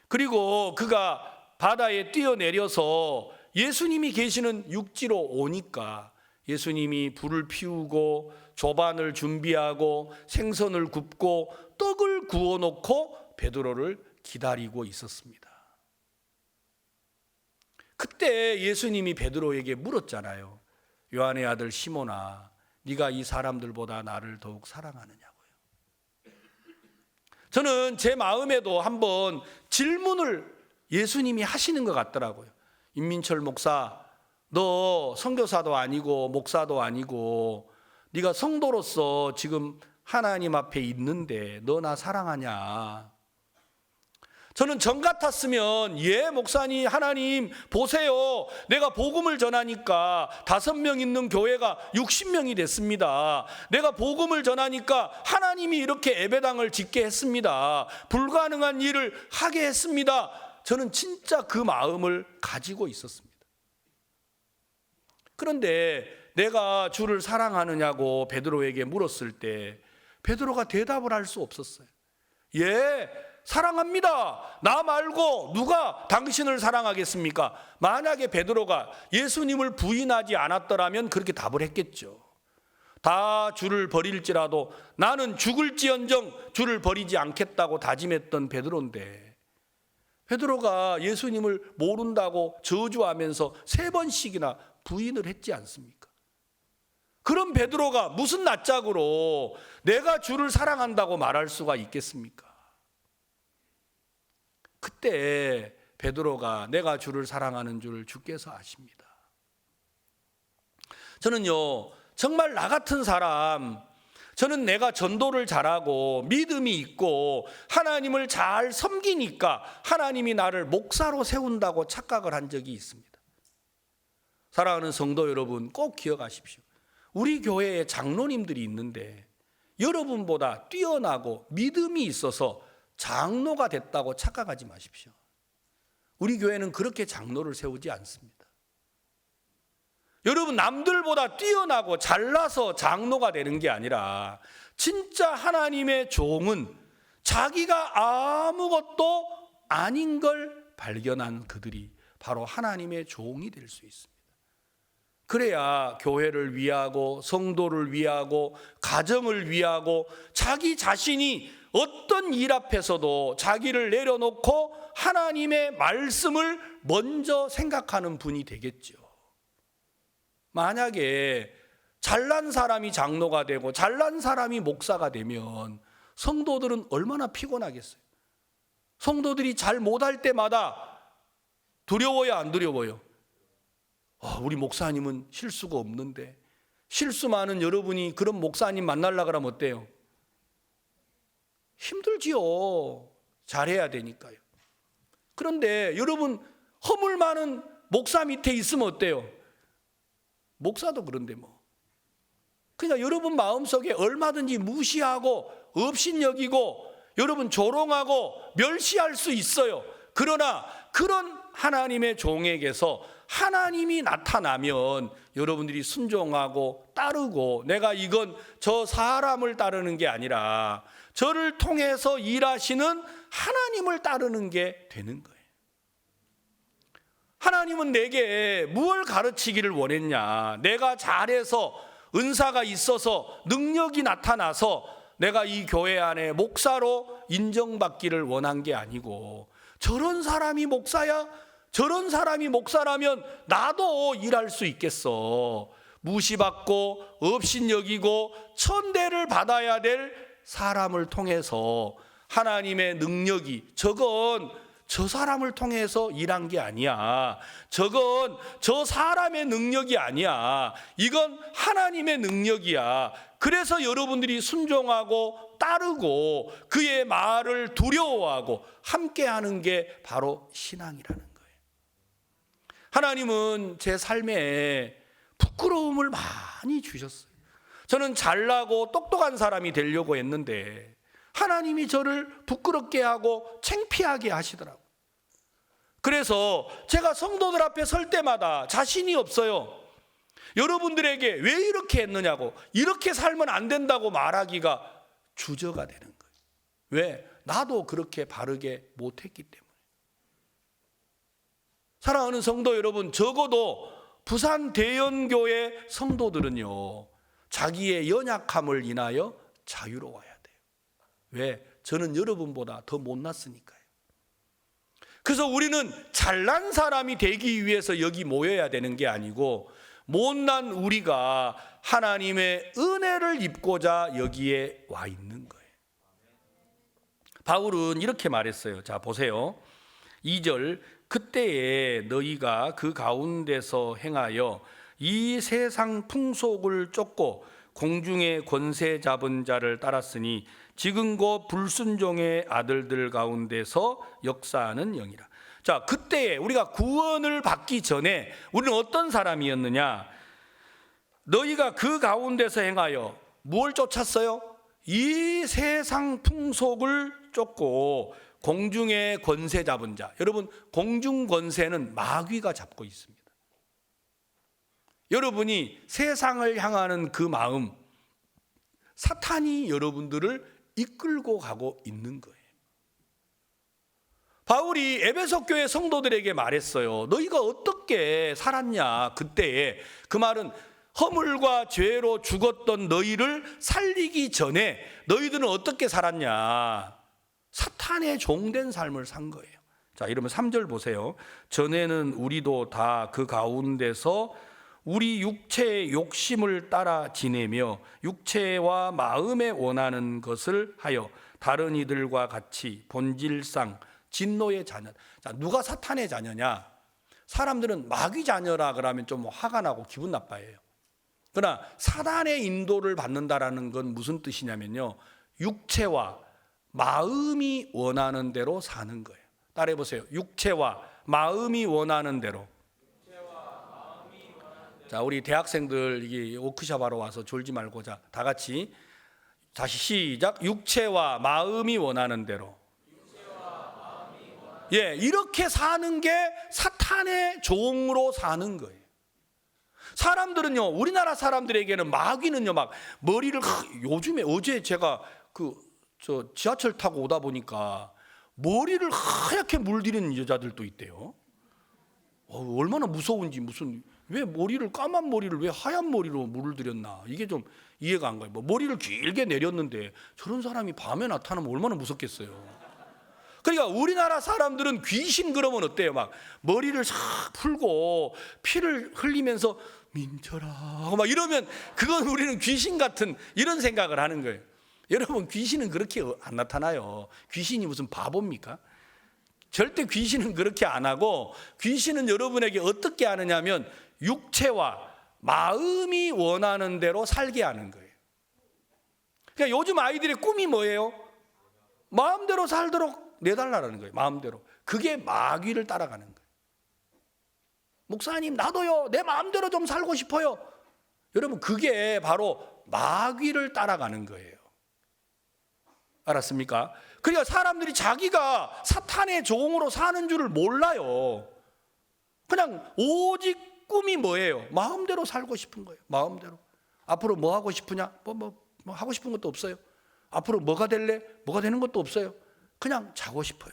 그리고 그가 바다에 뛰어내려서 예수님이 계시는 육지로 오니까 예수님이 불을 피우고 조반을 준비하고 생선을 굽고 떡을 구워놓고 베드로를 기다리고 있었습니다. 그때 예수님이 베드로에게 물었잖아요. 요한의 아들 시몬아, 네가 이 사람들보다 나를 더욱 사랑하느냐고요. 저는 제 마음에도 한번 질문을 예수님이 하시는 것 같더라고요. 임민철 목사, 너 선교사도 아니고 목사도 아니고 네가 성도로서 지금 하나님 앞에 있는데 너 나 사랑하냐? 저는 전 같았으면 예 목사님, 하나님 보세요, 내가 복음을 전하니까 5명 있는 교회가 60명이 됐습니다. 내가 복음을 전하니까 하나님이 이렇게 예배당을 짓게 했습니다. 불가능한 일을 하게 했습니다. 저는 진짜 그 마음을 가지고 있었습니다. 그런데 내가 주를 사랑하느냐고 베드로에게 물었을 때 베드로가 대답을 할 수 없었어요. 예, 사랑합니다. 나 말고 누가 당신을 사랑하겠습니까? 만약에 베드로가 예수님을 부인하지 않았더라면 그렇게 답을 했겠죠. 다 주를 버릴지라도 나는 죽을지언정 주를 버리지 않겠다고 다짐했던 베드로인데 베드로가 예수님을 모른다고 저주하면서 3번씩이나 부인을 했지 않습니까? 그럼 베드로가 무슨 낯짝으로 내가 주를 사랑한다고 말할 수가 있겠습니까? 그때 베드로가 내가 주를 사랑하는 줄 주께서 아십니다. 저는요, 정말 나 같은 사람, 저는 내가 전도를 잘하고 믿음이 있고 하나님을 잘 섬기니까 하나님이 나를 목사로 세운다고 착각을 한 적이 있습니다. 사랑하는 성도 여러분, 꼭 기억하십시오. 우리 교회에 장로님들이 있는데 여러분보다 뛰어나고 믿음이 있어서 장로가 됐다고 착각하지 마십시오. 우리 교회는 그렇게 장로를 세우지 않습니다. 여러분, 남들보다 뛰어나고 잘나서 장로가 되는 게 아니라 진짜 하나님의 종은 자기가 아무것도 아닌 걸 발견한 그들이 바로 하나님의 종이 될 수 있습니다. 그래야 교회를 위하고 성도를 위하고 가정을 위하고 자기 자신이 어떤 일 앞에서도 자기를 내려놓고 하나님의 말씀을 먼저 생각하는 분이 되겠죠. 만약에 잘난 사람이 장로가 되고 잘난 사람이 목사가 되면 성도들은 얼마나 피곤하겠어요. 성도들이 잘 못할 때마다 두려워요, 안 두려워요? 우리 목사님은 실수가 없는데, 실수 많은 여러분이 그런 목사님 만나려고 그러면 어때요? 힘들지요. 잘해야 되니까요. 그런데 여러분, 허물 많은 목사 밑에 있으면 어때요? 목사도 그런데 뭐. 그러니까 여러분 마음속에 얼마든지 무시하고 업신여기고 여러분 조롱하고 멸시할 수 있어요. 그러나 그런 하나님의 종에게서 하나님이 나타나면 여러분들이 순종하고 따르고, 내가 이건 저 사람을 따르는 게 아니라 저를 통해서 일하시는 하나님을 따르는 게 되는 거예요. 하나님은 내게 무엇을 가르치기를 원했냐? 내가 잘해서 은사가 있어서 능력이 나타나서 내가 이 교회 안에 목사로 인정받기를 원한 게 아니고, 저런 사람이 목사야? 저런 사람이 목사라면 나도 일할 수 있겠어. 무시받고 업신여기고 천대를 받아야 될 사람을 통해서 하나님의 능력이, 저건 저 사람을 통해서 일한 게 아니야. 저건 저 사람의 능력이 아니야. 이건 하나님의 능력이야. 그래서 여러분들이 순종하고 따르고 그의 말을 두려워하고 함께하는 게 바로 신앙이라는 거예요. 하나님은 제 삶에 부끄러움을 많이 주셨어요. 저는 잘나고 똑똑한 사람이 되려고 했는데 하나님이 저를 부끄럽게 하고 창피하게 하시더라고요. 그래서 제가 성도들 앞에 설 때마다 자신이 없어요. 여러분들에게 왜 이렇게 했느냐고, 이렇게 살면 안 된다고 말하기가 주저가 되는 거예요. 왜? 나도 그렇게 바르게 못했기 때문에. 사랑하는 성도 여러분, 적어도 부산 대연교회 성도들은요, 자기의 연약함을 인하여 자유로워야 돼요. 왜? 저는 여러분보다 더 못났으니까요. 그래서 우리는 잘난 사람이 되기 위해서 여기 모여야 되는 게 아니고, 못난 우리가 하나님의 은혜를 입고자 여기에 와 있는 거예요. 바울은 이렇게 말했어요. 자, 보세요. 2절, 그때에 너희가 그 가운데서 행하여 이 세상 풍속을 쫓고 공중의 권세 잡은 자를 따랐으니 지금 곧 불순종의 아들들 가운데서 역사하는 영이라. 자, 그때에 우리가 구원을 받기 전에 우리는 어떤 사람이었느냐? 너희가 그 가운데서 행하여 뭘 쫓았어요? 이 세상 풍속을 쫓고 공중의 권세 잡은 자. 여러분, 공중 권세는 마귀가 잡고 있습니다. 여러분이 세상을 향하는 그 마음, 사탄이 여러분들을 이끌고 가고 있는 거예요. 바울이 에베소 교회 성도들에게 말했어요. 너희가 어떻게 살았냐? 그때에, 그 말은 허물과 죄로 죽었던 너희를 살리기 전에 너희들은 어떻게 살았냐? 사탄의 종된 삶을 산 거예요. 자, 이러면 3절 보세요. 전에는 우리도 다 그 가운데서 우리 육체의 욕심을 따라 지내며 육체와 마음에 원하는 것을 하여 다른 이들과 같이 본질상 진노의 자녀. 자, 누가 사탄의 자녀냐? 사람들은 마귀 자녀라 그러면 좀 화가 나고 기분 나빠해요. 그러나 사단의 인도를 받는다라는 건 무슨 뜻이냐면요, 육체와 마음이 원하는 대로 사는 거예요. 따라해 보세요. 육체와 마음이 원하는 대로 자, 우리 대학생들 이게 워크숍 하러 와서 졸지 말고 자, 다 같이 다시 시작. 육체와 마음이 원하는 대로. 예, 이렇게 사는 게 사탄의 종으로 사는 거예요. 사람들은요, 우리나라 사람들에게는 마귀는요, 막 머리를 요즘에 어제 제가 지하철 타고 오다 보니까 머리를 하얗게 물들이는 여자들도 있대요. 얼마나 무서운지 왜 머리를 까만 머리를 왜 하얀 머리로 물들였나 이게 좀 이해가 안 가요. 뭐 머리를 길게 내렸는데 저런 사람이 밤에 나타나면 얼마나 무섭겠어요. 그러니까 우리나라 사람들은 귀신 그러면 어때요? 막 머리를 싹 풀고 피를 흘리면서 민철아 하고 막 이러면 그건 우리는 귀신 같은 이런 생각을 하는 거예요. 여러분, 귀신은 그렇게 안 나타나요. 귀신이 무슨 바보입니까? 절대 귀신은 그렇게 안 하고, 귀신은 여러분에게 어떻게 하느냐면 육체와 마음이 원하는 대로 살게 하는 거예요. 그러니까 요즘 아이들의 꿈이 뭐예요? 마음대로 살도록 내달라는 거예요. 마음대로. 그게 마귀를 따라가는 거예요. 목사님, 나도요, 내 마음대로 좀 살고 싶어요. 여러분, 그게 바로 마귀를 따라가는 거예요. 알았습니까? 그러니까 사람들이 자기가 사탄의 종으로 사는 줄을 몰라요. 그냥 오직 꿈이 뭐예요? 마음대로 살고 싶은 거예요. 마음대로. 앞으로 뭐 하고 싶으냐? 뭐 하고 싶은 것도 없어요. 앞으로 뭐가 될래? 뭐가 되는 것도 없어요. 그냥 자고 싶어요.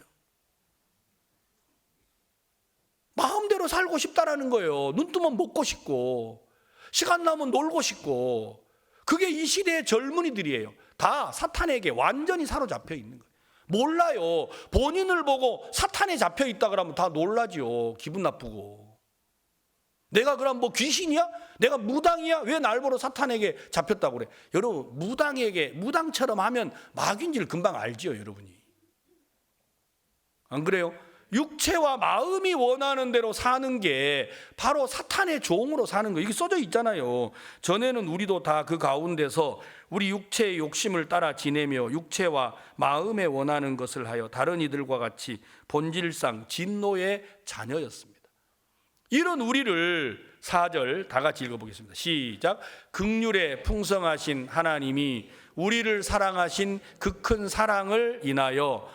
마음대로 살고 싶다라는 거예요. 눈 뜨면 먹고 싶고 시간 나면 놀고 싶고. 그게 이 시대의 젊은이들이에요. 다 사탄에게 완전히 사로잡혀 있는 거예요. 몰라요. 본인을 보고 사탄에 잡혀 있다 그러면 다 놀라지요. 기분 나쁘고. 내가 그럼 뭐 귀신이야? 내가 무당이야? 왜 날 보러 사탄에게 잡혔다고 그래? 여러분, 무당처럼 하면 마귀인지를 금방 알지요, 여러분이. 안 그래요? 육체와 마음이 원하는 대로 사는 게 바로 사탄의 종으로 사는 거예요. 이게 써져 있잖아요. 전에는 우리도 다 그 가운데서 우리 육체의 욕심을 따라 지내며 육체와 마음에 원하는 것을 하여 다른 이들과 같이 본질상 진노의 자녀였습니다. 이런 우리를 4절 다 같이 읽어보겠습니다. 시작. 긍휼에 풍성하신 하나님이 우리를 사랑하신 그 큰 사랑을 인하여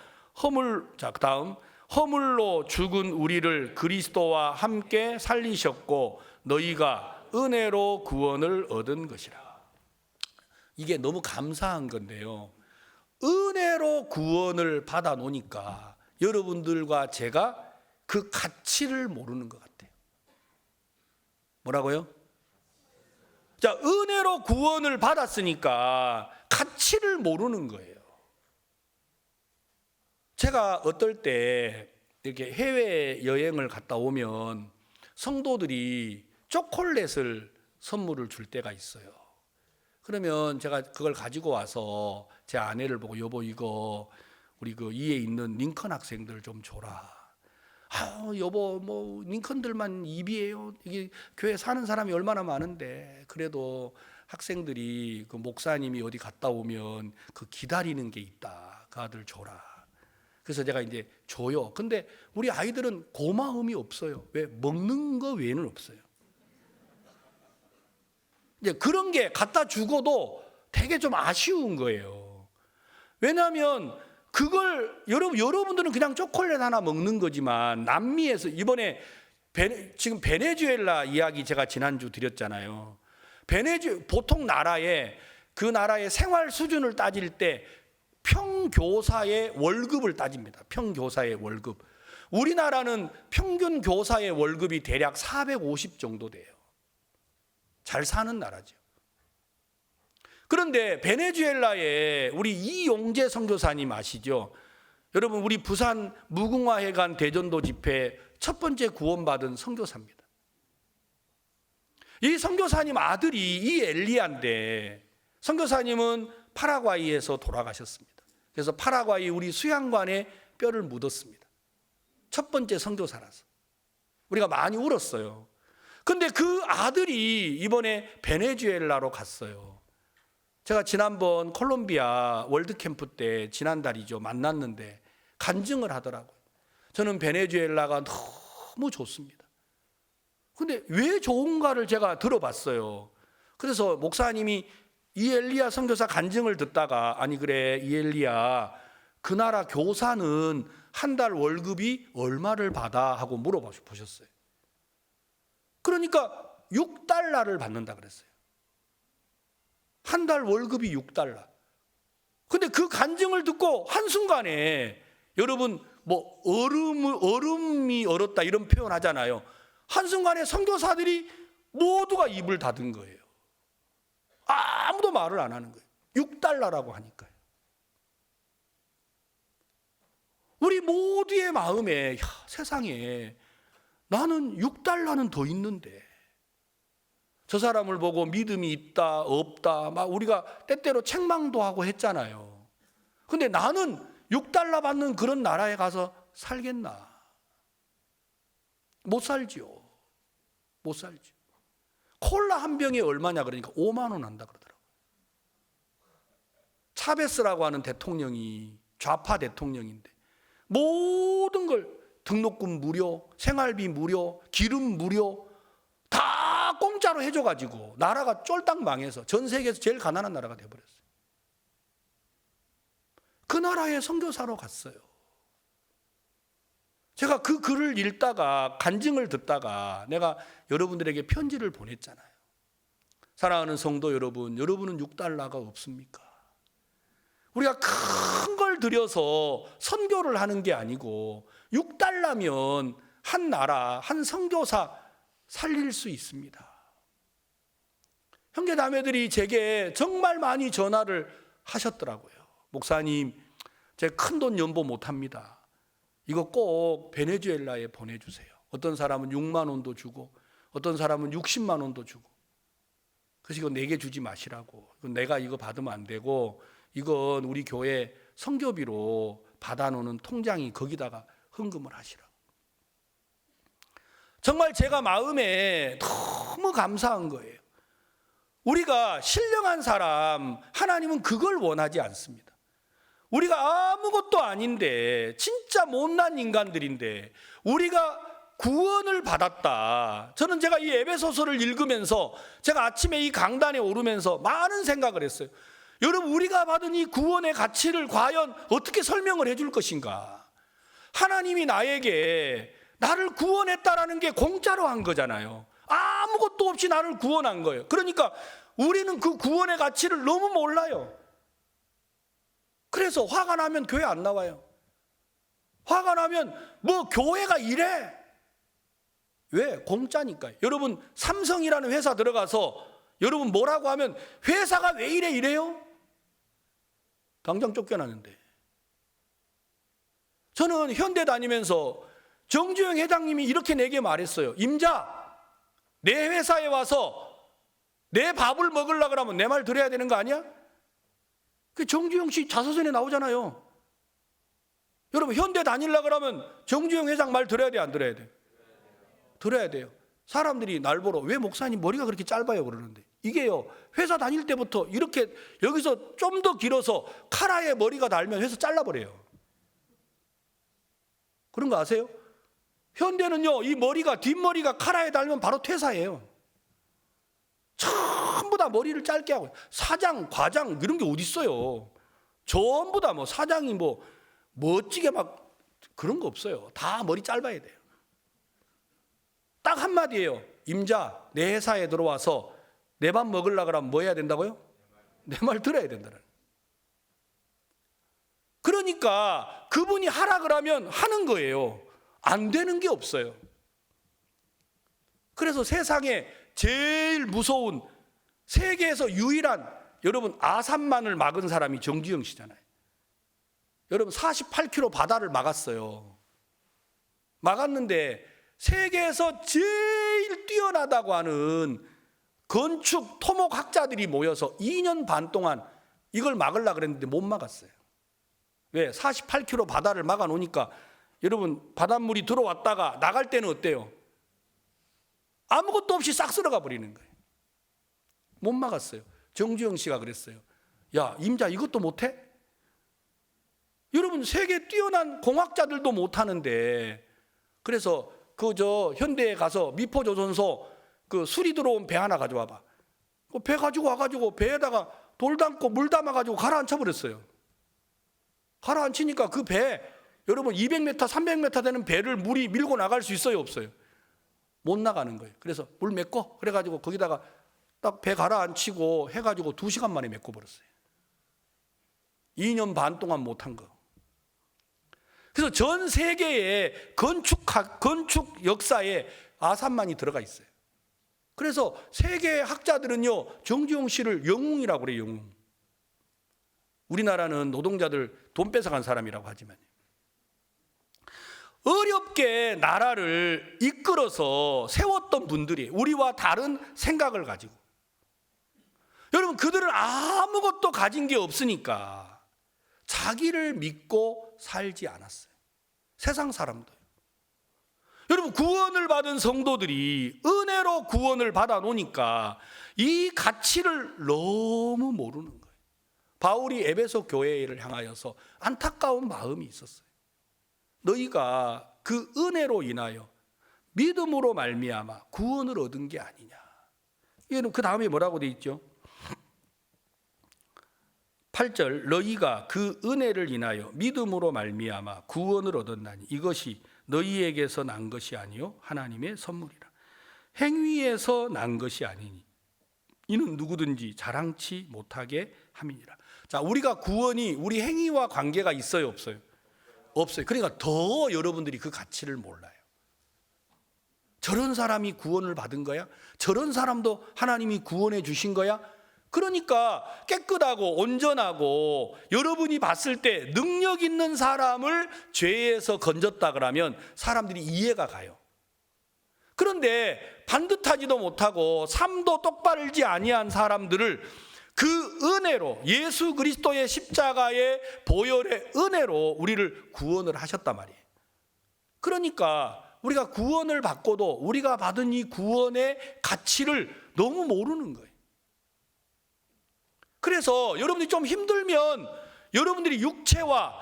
다음 허물로 죽은 우리를 그리스도와 함께 살리셨고 너희가 은혜로 구원을 얻은 것이라. 이게 너무 감사한 건데요, 은혜로 구원을 받아 놓으니까 여러분들과 제가 그 가치를 모르는 것 같아요. 뭐라고요? 자, 은혜로 구원을 받았으니까 가치를 모르는 거예요. 제가 어떨 때 이렇게 해외 여행을 갔다 오면 성도들이 초콜릿을 선물을 줄 때가 있어요. 그러면 제가 그걸 가지고 와서 제 아내를 보고 여보 이거 우리 그 이에 있는 링컨 학생들 좀 줘라. 여보 뭐 링컨들만 입이에요. 이게 교회 사는 사람이 얼마나 많은데 그래도 학생들이 그 목사님이 어디 갔다 오면 그 기다리는 게 있다. 그 아들 줘라. 그래서 제가 이제 줘요. 근데 우리 아이들은 고마움이 없어요. 왜? 먹는 거 외에는 없어요. 이제 그런 게 갖다 주고도 되게 좀 아쉬운 거예요. 왜냐하면 그걸 여러분들은 그냥 초콜릿 하나 먹는 거지만 남미에서 이번에 지금 베네수엘라 이야기 제가 지난주 드렸잖아요. 보통 그 나라의 생활 수준을 따질 때 평교사의 월급을 따집니다. 평교사의 월급. 우리나라는 평균 교사의 월급이 대략 450 정도 돼요. 잘 사는 나라죠. 그런데 베네수엘라에 우리 이용재 선교사님 아시죠? 여러분, 우리 부산 무궁화회관 대전도 집회 첫 번째 구원받은 선교사입니다. 이 선교사님 아들이 이 엘리야인데 선교사님은 파라과이에서 돌아가셨습니다. 그래서 파라과이 우리 수양관에 뼈를 묻었습니다. 첫 번째 선교사라서 우리가 많이 울었어요. 근데 그 아들이 이번에 베네수엘라로 갔어요. 제가 지난번 콜롬비아 월드캠프 때 지난달이죠. 만났는데 간증을 하더라고요. 저는 베네수엘라가 너무 좋습니다. 근데 왜 좋은가를 제가 들어봤어요. 그래서 목사님이 이엘리야 선교사 간증을 듣다가, 아니 그래 이엘리야, 그 나라 교사는 한 달 월급이 얼마를 받아 하고 물어보셨어요. 그러니까 6달러를 받는다 그랬어요. 한 달 월급이 6달러. 근데 그 간증을 듣고 한순간에, 여러분 뭐 얼음이 얼었다 이런 표현 하잖아요. 한순간에 선교사들이 모두가 입을 닫은 거예요. 아무도 말을 안 하는 거예요. 6달러라고 하니까요. 우리 모두의 마음에, 야, 세상에 나는 6달러는 더 있는데, 저 사람을 보고 믿음이 있다 없다 막 우리가 때때로 책망도 하고 했잖아요. 근데 나는 6달러 받는 그런 나라에 가서 살겠나? 못 살지요. 못 살죠. 콜라 한 병에 얼마냐 그러니까 5만 원 한다 그러더라고요. 차베스라고 하는 대통령이 좌파 대통령인데 모든 걸 등록금 무료, 생활비 무료, 기름 무료 다 공짜로 해줘가지고 나라가 쫄딱 망해서 전 세계에서 제일 가난한 나라가 돼버렸어요. 그 나라에 선교사로 갔어요. 제가 그 글을 읽다가 간증을 듣다가 내가 여러분들에게 편지를 보냈잖아요. 사랑하는 성도 여러분, 여러분은 6달러가 없습니까? 우리가 큰 걸 들여서 선교를 하는 게 아니고 6달러면 한 나라, 한 선교사 살릴 수 있습니다. 형제 자매들이 제게 정말 많이 전화를 하셨더라고요. 목사님, 제가 큰돈 연보 못합니다. 이거 꼭 베네수엘라에 보내주세요. 어떤 사람은 6만 원도 주고 어떤 사람은 60만 원도 주고. 그래서 이거 내게 주지 마시라고. 내가 이거 받으면 안 되고 이건 우리 교회 선교비로 받아놓는 통장이 거기다가 헌금을 하시라고. 정말 제가 마음에 너무 감사한 거예요. 우리가 신령한 사람, 하나님은 그걸 원하지 않습니다. 우리가 아무것도 아닌데, 진짜 못난 인간들인데 우리가 구원을 받았다. 저는 제가 이 에베소서를 읽으면서 제가 아침에 이 강단에 오르면서 많은 생각을 했어요. 여러분, 우리가 받은 이 구원의 가치를 과연 어떻게 설명을 해줄 것인가? 하나님이 나를 구원했다라는 게 공짜로 한 거잖아요. 아무것도 없이 나를 구원한 거예요. 그러니까 우리는 그 구원의 가치를 너무 몰라요. 그래서 화가 나면 교회 안 나와요. 화가 나면 뭐 교회가 이래. 왜? 공짜니까요. 여러분, 삼성이라는 회사 들어가서 여러분 뭐라고 하면 회사가 왜 이래 이래요? 당장 쫓겨나는데. 저는 현대 다니면서 정주영 회장님이 이렇게 내게 말했어요. 임자, 내 회사에 와서 내 밥을 먹으려고 그러면 내 말 들어야 되는 거 아니야? 그 정주영 씨 자서전에 나오잖아요. 여러분, 현대 다니려고 그러면 정주영 회장 말 들어야 돼, 안 들어야 돼? 들어야 돼요. 사람들이 날 보러 왜 목사님 머리가 그렇게 짧아요 그러는데, 이게요, 회사 다닐 때부터 이렇게 여기서 좀 더 길어서 카라에 머리가 닳으면 회사 잘라버려요. 그런 거 아세요? 현대는요, 이 머리가, 뒷머리가 카라에 닳으면 바로 퇴사예요. 전부 다 머리를 짧게 하고, 사장, 과장 이런 게 어디 있어요? 전부 다 뭐 사장이 뭐 멋지게 막 그런 거 없어요. 다 머리 짧아야 돼요. 딱 한마디예요. 임자, 내 회사에 들어와서 내 밥 먹으려고 그러면 뭐 해야 된다고요? 내 말 들어야 된다는. 그러니까 그분이 하라 그러면 하는 거예요. 안 되는 게 없어요. 그래서 세상에 제일 무서운, 세계에서 유일한, 여러분 아산만을 막은 사람이 정주영 씨잖아요. 여러분 48km 바다를 막았어요. 막았는데 세계에서 제일 뛰어나다고 하는 건축 토목학자들이 모여서 2년 반 동안 이걸 막으려고 그랬는데 못 막았어요. 왜? 48km 바다를 막아 놓으니까 여러분 바닷물이 들어왔다가 나갈 때는 어때요? 아무것도 없이 싹 쓸어가 버리는 거예요. 못 막았어요. 정주영 씨가 그랬어요. 야, 임자 이것도 못해? 여러분 세계 뛰어난 공학자들도 못하는데, 그래서 그 저 현대에 가서 미포조선소 그 수리 들어온 배 하나 가져와봐. 그 배 가지고 와가지고 배에다가 돌 담고 물 담아가지고 가라앉혀 버렸어요. 가라앉히니까 그 배, 여러분 200m, 300m 되는 배를 물이 밀고 나갈 수 있어요, 없어요? 못 나가는 거예요. 그래서 물 메꿔. 그래가지고 거기다가 딱 배 가라앉히고 해가지고 2시간 만에 메꿔 버렸어요. 2년 반 동안 못한 거. 그래서 전 세계의 건축 역사에 아산만이 들어가 있어요. 그래서 세계 학자들은요, 정주영 씨를 영웅이라고 그래요, 영웅. 우리나라는 노동자들 돈 뺏어간 사람이라고 하지만 어렵게 나라를 이끌어서 세웠던 분들이 우리와 다른 생각을 가지고, 여러분 그들은 아무것도 가진 게 없으니까 자기를 믿고 살지 않았어요. 세상 사람도. 여러분 구원을 받은 성도들이 은혜로 구원을 받아 놓으니까 이 가치를 너무 모르는 거예요. 바울이 에베소 교회를 향하여서 안타까운 마음이 있었어요. 너희가 그 은혜로 인하여 믿음으로 말미암아 구원을 얻은 게 아니냐. 이거는 그 다음에 뭐라고 돼 있죠? 8절, 너희가 그 은혜를 인하여 믿음으로 말미암아 구원을 얻었나니 이것이 너희에게서 난 것이 아니요 하나님의 선물이라. 행위에서 난 것이 아니니 이는 누구든지 자랑치 못하게 함이니라. 자, 우리가 구원이 우리 행위와 관계가 있어요, 없어요? 없어요. 그러니까 더 여러분들이 그 가치를 몰라요. 저런 사람이 구원을 받은 거야? 저런 사람도 하나님이 구원해 주신 거야? 그러니까 깨끗하고 온전하고 여러분이 봤을 때 능력 있는 사람을 죄에서 건졌다 그러면 사람들이 이해가 가요. 그런데 반듯하지도 못하고 삶도 똑바르지 아니한 사람들을 그 은혜로, 예수 그리스도의 십자가의 보혈의 은혜로 우리를 구원을 하셨단 말이에요. 그러니까 우리가 구원을 받고도 우리가 받은 이 구원의 가치를 너무 모르는 거예요. 그래서 여러분들이 좀 힘들면 여러분들이 육체와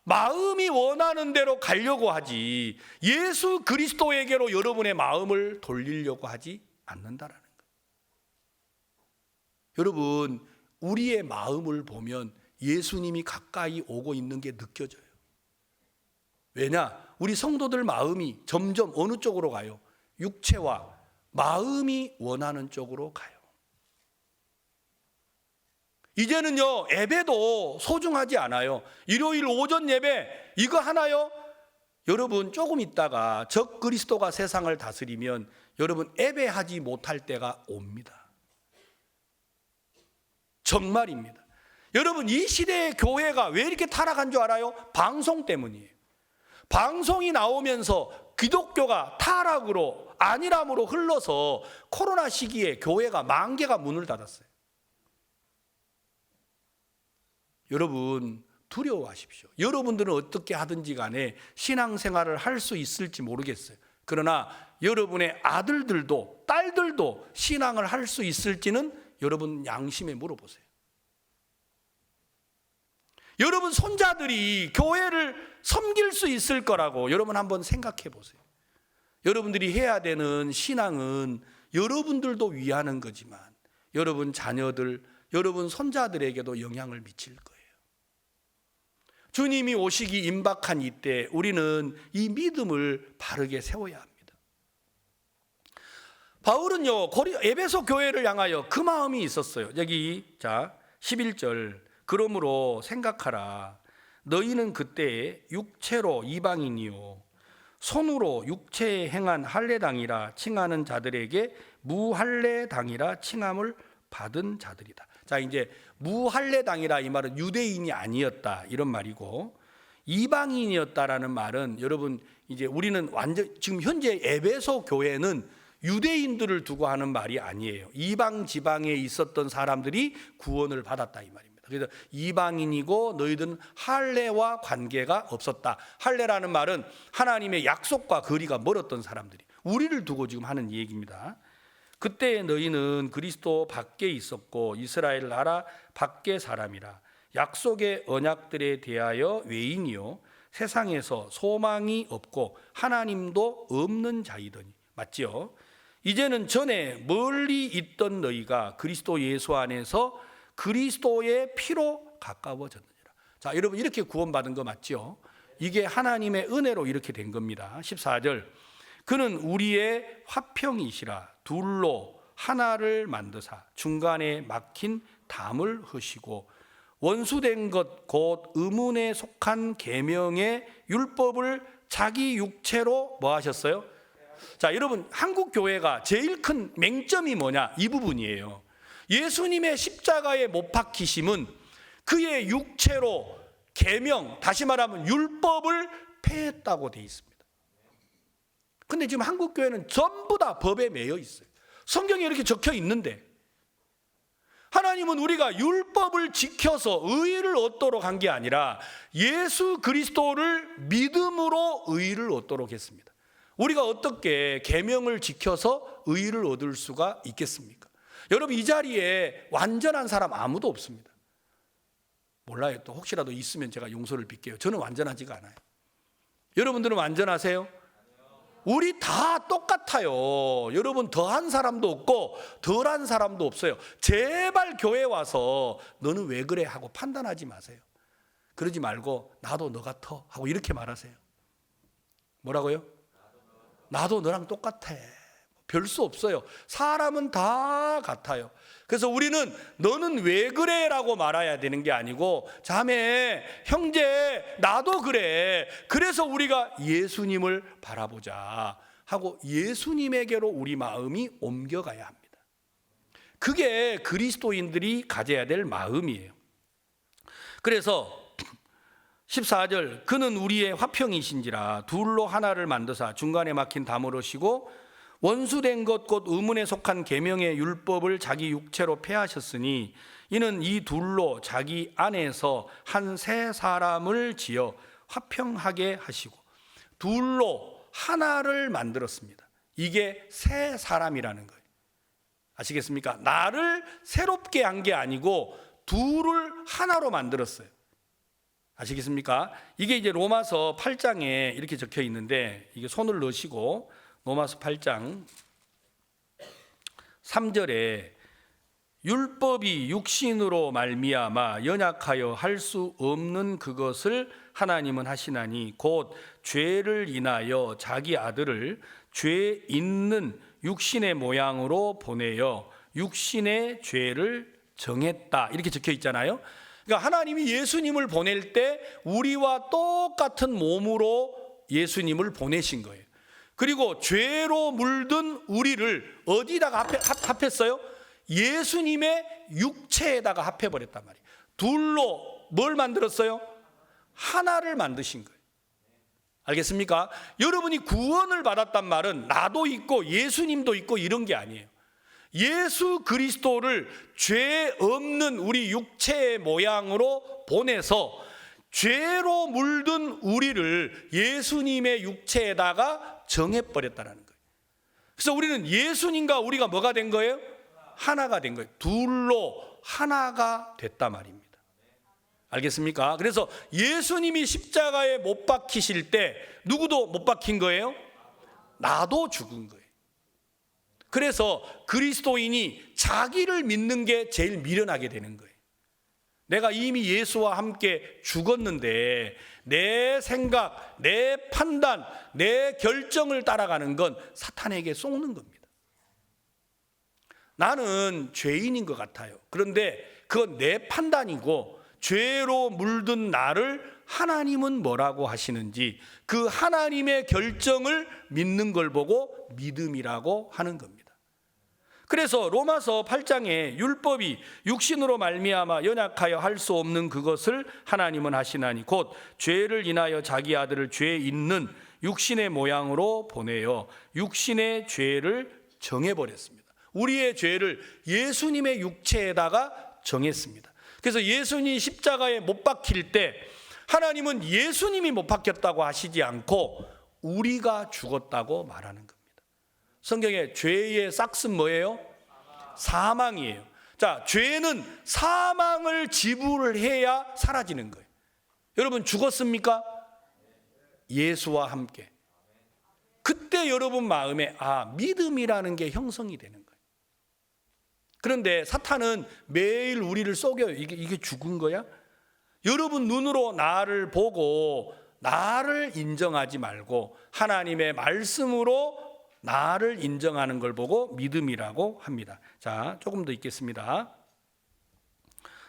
마음이 원하는 대로 가려고 하지 예수 그리스도에게로 여러분의 마음을 돌리려고 하지 않는다라는 거예요. 여러분, 우리의 마음을 보면 예수님이 가까이 오고 있는 게 느껴져요. 왜냐? 우리 성도들 마음이 점점 어느 쪽으로 가요? 육체와 마음이 원하는 쪽으로 가요. 이제는요, 예배도 소중하지 않아요. 일요일 오전 예배 이거 하나요? 여러분 조금 있다가 적 그리스도가 세상을 다스리면 여러분 예배하지 못할 때가 옵니다. 정말입니다. 여러분 이 시대의 교회가 왜 이렇게 타락한 줄 알아요? 방송 때문이에요. 방송이 나오면서 기독교가 타락으로 안일함으로 흘러서 코로나 시기에 교회가 10,000개가 문을 닫았어요. 여러분 두려워하십시오. 여러분들은 어떻게 하든지 간에 신앙생활을 할 수 있을지 모르겠어요. 그러나 여러분의 아들들도 딸들도 신앙을 할 수 있을지는 여러분 양심에 물어보세요. 여러분 손자들이 교회를 섬길 수 있을 거라고 여러분 한번 생각해 보세요. 여러분들이 해야 되는 신앙은 여러분들도 위하는 거지만 여러분 자녀들, 여러분 손자들에게도 영향을 미칠 거예요. 주님이 오시기 임박한 이때 우리는 이 믿음을 바르게 세워야 합니다. 바울은요, 에베소 교회를 향하여 그 마음이 있었어요. 여기 자 11절, 그러므로 생각하라. 너희는 그때 육체로 이방인이요 손으로 육체에 행한 할례당이라 칭하는 자들에게 무할례당이라 칭함을 받은 자들이다. 자, 이제 무할례당이라 이 말은 유대인이 아니었다 이런 말이고, 이방인이었다라는 말은 여러분 이제 우리는 완전 지금 현재 에베소 교회는 유대인들을 두고 하는 말이 아니에요. 이방 지방에 있었던 사람들이 구원을 받았다 이 말입니다. 그래서 이방인이고 너희들은 할례와 관계가 없었다. 할례라는 말은 하나님의 약속과 거리가 멀었던 사람들이, 우리를 두고 지금 하는 얘기입니다. 그때 너희는 그리스도 밖에 있었고 이스라엘 나라 밖의 사람이라 약속의 언약들에 대하여 외인이요 세상에서 소망이 없고 하나님도 없는 자이더니. 맞지요? 이제는 전에 멀리 있던 너희가 그리스도 예수 안에서 그리스도의 피로 가까워졌느니라. 자, 여러분 이렇게 구원받은 거 맞죠? 이게 하나님의 은혜로 이렇게 된 겁니다. 14절, 그는 우리의 화평이시라. 둘로 하나를 만드사 중간에 막힌 담을 허시고 원수된 것 곧 의문에 속한 계명의 율법을 자기 육체로 뭐 하셨어요? 자, 여러분 한국 교회가 제일 큰 맹점이 뭐냐? 이 부분이에요. 예수님의 십자가에 못 박히심은 그의 육체로 계명, 다시 말하면 율법을 폐했다고 돼 있습니다. 근데 지금 한국 교회는 전부 다 법에 매여 있어요. 성경에 이렇게 적혀 있는데 하나님은 우리가 율법을 지켜서 의의를 얻도록 한 게 아니라 예수 그리스도를 믿음으로 의의를 얻도록 했습니다. 우리가 어떻게 계명을 지켜서 의의를 얻을 수가 있겠습니까? 여러분 이 자리에 완전한 사람 아무도 없습니다. 몰라요. 또 혹시라도 있으면 제가 용서를 빌게요. 저는 완전하지가 않아요. 여러분들은 완전하세요? 우리 다 똑같아요. 여러분 더한 사람도 없고 덜한 사람도 없어요. 제발 교회 와서 너는 왜 그래 하고 판단하지 마세요. 그러지 말고 나도 너 같아 하고 이렇게 말하세요. 뭐라고요? 나도 너랑 똑같아. 별 수 없어요. 사람은 다 같아요. 그래서 우리는 너는 왜 그래 라고 말해야 되는 게 아니고 자매, 형제, 나도 그래. 그래서 우리가 예수님을 바라보자 하고 예수님에게로 우리 마음이 옮겨가야 합니다. 그게 그리스도인들이 가져야 될 마음이에요. 그래서 14절, 그는 우리의 화평이신지라 둘로 하나를 만드사 중간에 막힌 담을 하시고 원수된 것 곧 의문에 속한 계명의 율법을 자기 육체로 폐하셨으니 이는 이 둘로 자기 안에서 한 새 사람을 지어 화평하게 하시고 둘로 하나를 만들었습니다. 이게 새 사람이라는 거예요. 아시겠습니까? 나를 새롭게 한 게 아니고 둘을 하나로 만들었어요. 아시겠습니까? 이게 이제 로마서 8장에 이렇게 적혀 있는데 이게 손을 넣으시고 로마서 8장 3절에 율법이 육신으로 말미암아 연약하여 할 수 없는 그것을 하나님은 하시나니 곧 죄를 인하여 자기 아들을 죄 있는 육신의 모양으로 보내어 육신의 죄를 정했다 이렇게 적혀 있잖아요. 그러니까 하나님이 예수님을 보낼 때 우리와 똑같은 몸으로 예수님을 보내신 거예요. 그리고 죄로 물든 우리를 어디다가 합했어요? 예수님의 육체에다가 합해버렸단 말이에요. 둘로 뭘 만들었어요? 하나를 만드신 거예요. 알겠습니까? 여러분이 구원을 받았단 말은 나도 있고 예수님도 있고 이런 게 아니에요. 예수 그리스도를 죄 없는 우리 육체의 모양으로 보내서 죄로 물든 우리를 예수님의 육체에다가 정해버렸다는 거예요. 그래서 우리는 예수님과 우리가 뭐가 된 거예요? 하나가 된 거예요. 둘로 하나가 됐단 말입니다. 알겠습니까? 그래서 예수님이 십자가에 못 박히실 때 누구도 못 박힌 거예요? 나도 죽은 거예요. 그래서 그리스도인이 자기를 믿는 게 제일 미련하게 되는 거예요. 내가 이미 예수와 함께 죽었는데 내 생각, 내 판단, 내 결정을 따라가는 건 사탄에게 속는 겁니다. 나는 죄인인 것 같아요. 그런데 그건 내 판단이고 죄로 물든 나를 하나님은 뭐라고 하시는지 그 하나님의 결정을 믿는 걸 보고 믿음이라고 하는 겁니다. 그래서 로마서 8장에 율법이 육신으로 말미암아 연약하여 할 수 없는 그것을 하나님은 하시나니 곧 죄를 인하여 자기 아들을 죄 있는 육신의 모양으로 보내어 육신의 죄를 정해버렸습니다. 우리의 죄를 예수님의 육체에다가 정했습니다. 그래서 예수님이 십자가에 못 박힐 때 하나님은 예수님이 못 박혔다고 하시지 않고 우리가 죽었다고 말하는 겁니다. 성경에 죄의 싹슨 뭐예요? 사망이에요. 자, 죄는 사망을 지불을 해야 사라지는 거예요. 여러분 죽었습니까? 예수와 함께. 그때 여러분 마음에 믿음이라는 게 형성이 되는 거예요. 그런데 사탄은 매일 우리를 속여요. 이게 죽은 거야? 여러분 눈으로 나를 보고 나를 인정하지 말고 하나님의 말씀으로 나를 인정하는 걸 보고 믿음이라고 합니다. 자, 조금 더 읽겠습니다.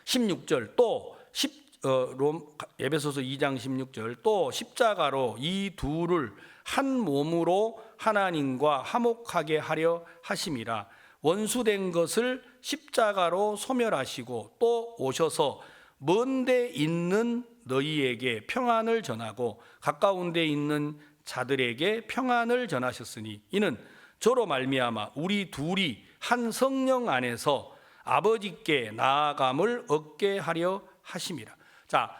16절 또 에베소서 2장 16절 또 십자가로 이 둘을 한 몸으로 하나님과 화목하게 하려 하심이라. 원수된 것을 십자가로 소멸하시고 또 오셔서 먼 데 있는 너희에게 평안을 전하고 가까운 데 있는 자들에게 평안을 전하셨으니 이는 저로 말미암아 우리 둘이 한 성령 안에서 아버지께 나아감을 얻게 하려 하심이라. 자,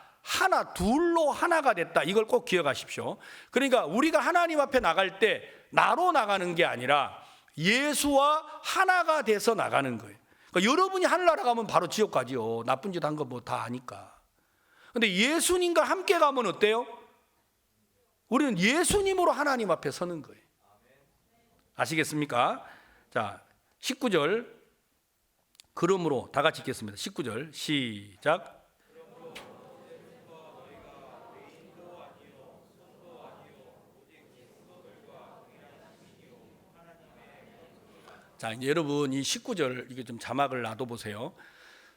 둘로 하나가 됐다. 이걸 꼭 기억하십시오. 그러니까 우리가 하나님 앞에 나갈 때 나로 나가는 게 아니라 예수와 하나가 돼서 나가는 거예요. 그러니까 여러분이 하늘나라 가면 바로 지옥 가지요. 나쁜 짓 한 거 뭐 다 아니까. 근데 예수님과 함께 가면 어때요? 우리는 예수님으로 하나님 앞에 서는 거예요. 아시겠습니까? 자, 19절. 그러므로 다 같이 읽겠습니다. 19절 시작. 자, 이제 여러분 이 19절 이게 좀 자막을 놔둬 보세요.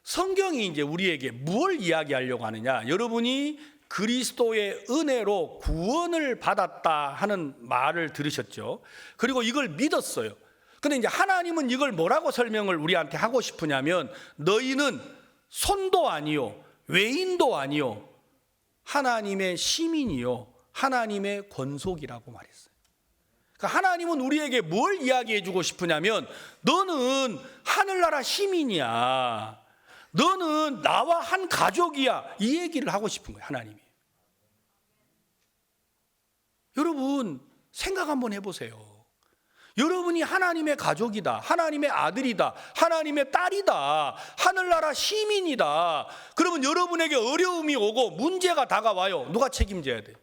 성경이 이제 우리에게 무엇을 이야기하려고 하느냐? 여러분이 그리스도의 은혜로 구원을 받았다 하는 말을 들으셨죠. 그리고 이걸 믿었어요. 근데 이제 하나님은 이걸 뭐라고 설명을 우리한테 하고 싶으냐면 너희는 손도 아니요 외인도 아니요 하나님의 시민이요 하나님의 권속이라고 말했어요. 그러니까 하나님은 우리에게 뭘 이야기해 주고 싶으냐면 너는 하늘나라 시민이야. 너는 나와 한 가족이야. 이 얘기를 하고 싶은 거예요. 하나님이. 여러분 생각 한번 해보세요. 여러분이 하나님의 가족이다. 하나님의 아들이다. 하나님의 딸이다. 하늘나라 시민이다. 그러면 여러분에게 어려움이 오고 문제가 다가와요. 누가 책임져야 돼?